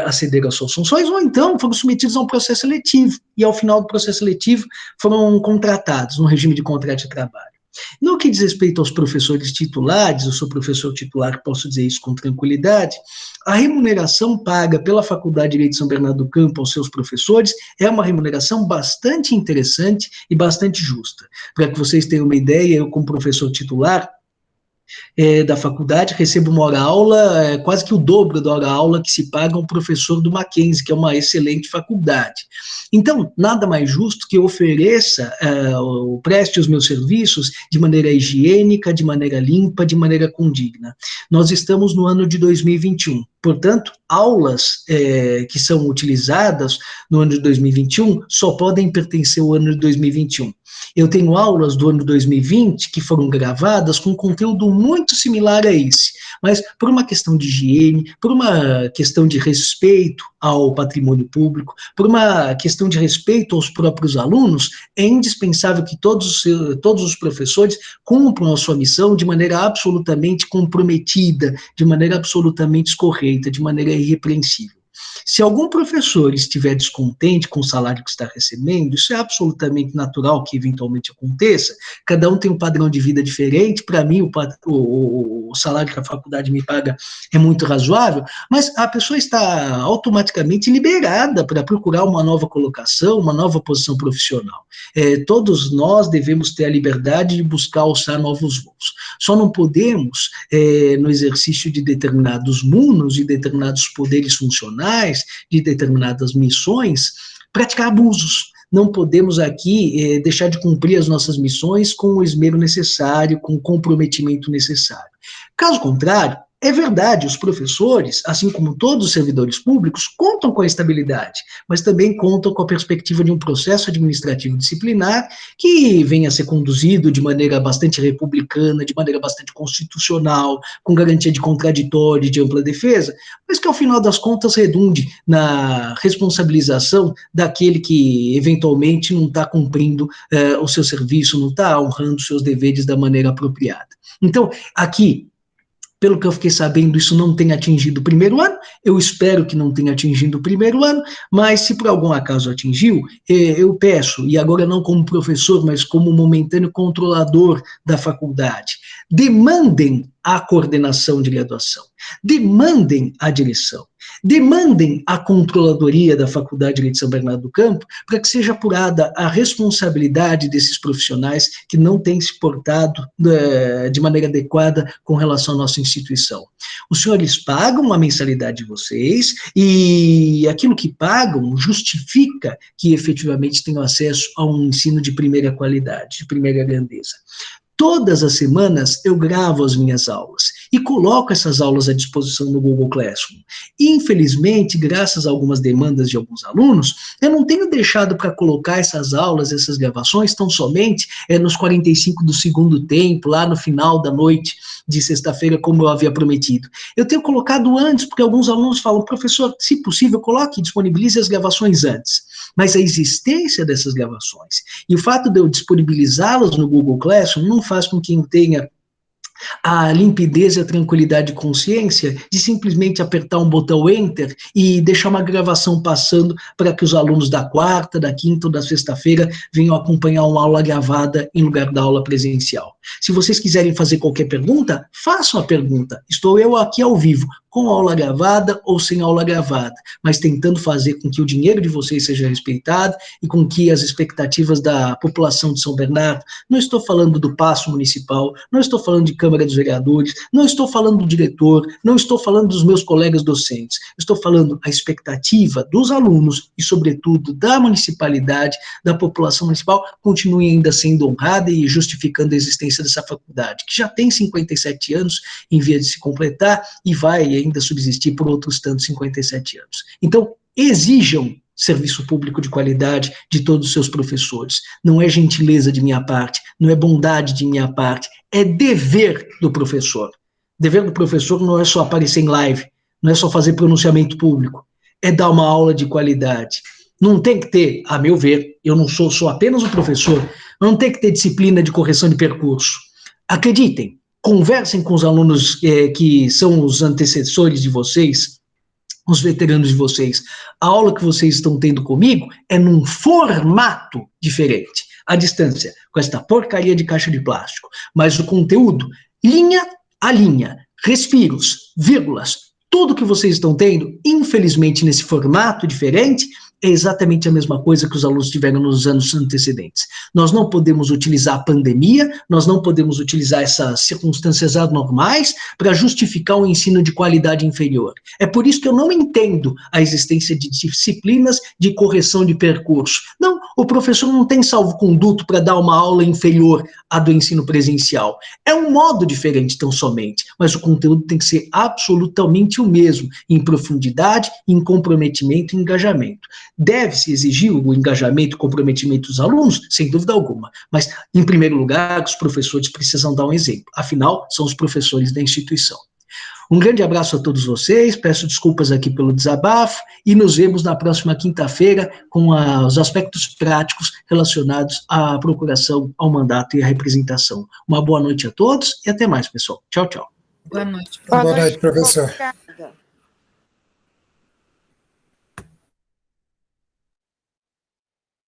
acederam às suas funções, ou então foram submetidos a um processo seletivo, e ao final do processo seletivo foram contratados no regime de contrato de trabalho. No que diz respeito aos professores titulares, eu sou professor titular, posso dizer isso com tranquilidade, a remuneração paga pela Faculdade de Direito de São Bernardo do Campo aos seus professores é uma remuneração bastante interessante e bastante justa. Para que vocês tenham uma ideia, eu como professor titular, da faculdade, recebo uma hora-aula, quase que o dobro da hora-aula que se paga um professor do Mackenzie, que é uma excelente faculdade. Então, nada mais justo que eu ofereça, preste os meus serviços de maneira higiênica, de maneira limpa, de maneira condigna. Nós estamos no ano de 2021, portanto, aulas que são utilizadas no ano de 2021 só podem pertencer ao ano de 2021. Eu tenho aulas do ano 2020 que foram gravadas com conteúdo muito similar a esse, mas por uma questão de higiene, por uma questão de respeito ao patrimônio público, por uma questão de respeito aos próprios alunos, é indispensável que todos os professores cumpram a sua missão de maneira absolutamente comprometida, de maneira absolutamente correta, de maneira irrepreensível. Se algum professor estiver descontente com o salário que está recebendo, isso é absolutamente natural que eventualmente aconteça, cada um tem um padrão de vida diferente, para mim o salário que a faculdade me paga é muito razoável, mas a pessoa está automaticamente liberada para procurar uma nova colocação, uma nova posição profissional. Todos nós devemos ter a liberdade de buscar alçar novos voos. Só não podemos, no exercício de determinados mundos, de determinados poderes funcionais, de determinadas missões, praticar abusos. Não podemos aqui deixar de cumprir as nossas missões com o esmero necessário, com o comprometimento necessário. Caso contrário, é verdade, os professores, assim como todos os servidores públicos, contam com a estabilidade, mas também contam com a perspectiva de um processo administrativo disciplinar que venha a ser conduzido de maneira bastante republicana, de maneira bastante constitucional, com garantia de contraditório e de ampla defesa, mas que ao final das contas redunde na responsabilização daquele que eventualmente não está cumprindo o seu serviço, não está honrando os seus deveres da maneira apropriada. Então, aqui, pelo que eu fiquei sabendo, isso não tem atingido o primeiro ano, eu espero que não tenha atingido o primeiro ano, mas se por algum acaso atingiu, eu peço, e agora não como professor, mas como momentâneo controlador da faculdade, demandem a coordenação de graduação, demandem a direção, demandem a controladoria da Faculdade de Direito de São Bernardo do Campo para que seja apurada a responsabilidade desses profissionais que não têm se portado de maneira adequada com relação à nossa instituição. Os senhores pagam a mensalidade de vocês e aquilo que pagam justifica que efetivamente tenham acesso a um ensino de primeira qualidade, de primeira grandeza. Todas as semanas eu gravo as minhas aulas e coloco essas aulas à disposição no Google Classroom. Infelizmente, graças a algumas demandas de alguns alunos, eu não tenho deixado para colocar essas aulas, essas gravações, tão somente nos 45 do segundo tempo, lá no final da noite de sexta-feira, como eu havia prometido. Eu tenho colocado antes, porque alguns alunos falam, professor, se possível, coloque e disponibilize as gravações antes. Mas a existência dessas gravações e o fato de eu disponibilizá-las no Google Classroom não faz com que eu tenha a limpidez e a tranquilidade de consciência de simplesmente apertar um botão Enter e deixar uma gravação passando para que os alunos da quarta, da quinta ou da sexta-feira venham acompanhar uma aula gravada em lugar da aula presencial. Se vocês quiserem fazer qualquer pergunta, façam a pergunta. Estou eu aqui ao vivo, com aula gravada ou sem aula gravada, mas tentando fazer com que o dinheiro de vocês seja respeitado e com que as expectativas da população de São Bernardo, não estou falando do paço municipal, não estou falando de Câmara dos Vereadores, não estou falando do diretor, não estou falando dos meus colegas docentes, estou falando a expectativa dos alunos e, sobretudo, da municipalidade, da população municipal, continue ainda sendo honrada e justificando a existência dessa faculdade, que já tem 57 anos em via de se completar e vai ainda subsistir por outros tantos 57 anos. Então, exijam serviço público de qualidade de todos os seus professores. Não é gentileza de minha parte, não é bondade de minha parte, é dever do professor. Dever do professor não é só aparecer em live, não é só fazer pronunciamento público, é dar uma aula de qualidade. Não tem que ter, a meu ver, eu não sou apenas um professor, não tem que ter disciplina de correção de percurso. Acreditem, conversem com os alunos que são os antecessores de vocês, os veteranos de vocês. A aula que vocês estão tendo comigo é num formato diferente, à distância, com esta porcaria de caixa de plástico. Mas o conteúdo, linha a linha, respiros, vírgulas, tudo que vocês estão tendo, infelizmente, nesse formato diferente, é exatamente a mesma coisa que os alunos tiveram nos anos antecedentes. Nós não podemos utilizar a pandemia, nós não podemos utilizar essas circunstâncias anormais para justificar um ensino de qualidade inferior. É por isso que eu não entendo a existência de disciplinas de correção de percurso. Não, o professor não tem salvo-conduto para dar uma aula inferior à do ensino presencial. É um modo diferente, tão somente, mas o conteúdo tem que ser absolutamente o mesmo, em profundidade, em comprometimento e engajamento. Deve-se exigir o engajamento e comprometimento dos alunos? Sem dúvida alguma. Mas, em primeiro lugar, os professores precisam dar um exemplo. Afinal, são os professores da instituição. Um grande abraço a todos vocês, peço desculpas aqui pelo desabafo e nos vemos na próxima quinta-feira com os aspectos práticos relacionados à procuração, ao mandato e à representação. Uma boa noite a todos e até mais, pessoal. Tchau, tchau. Boa noite. Boa noite, professor. Obrigada.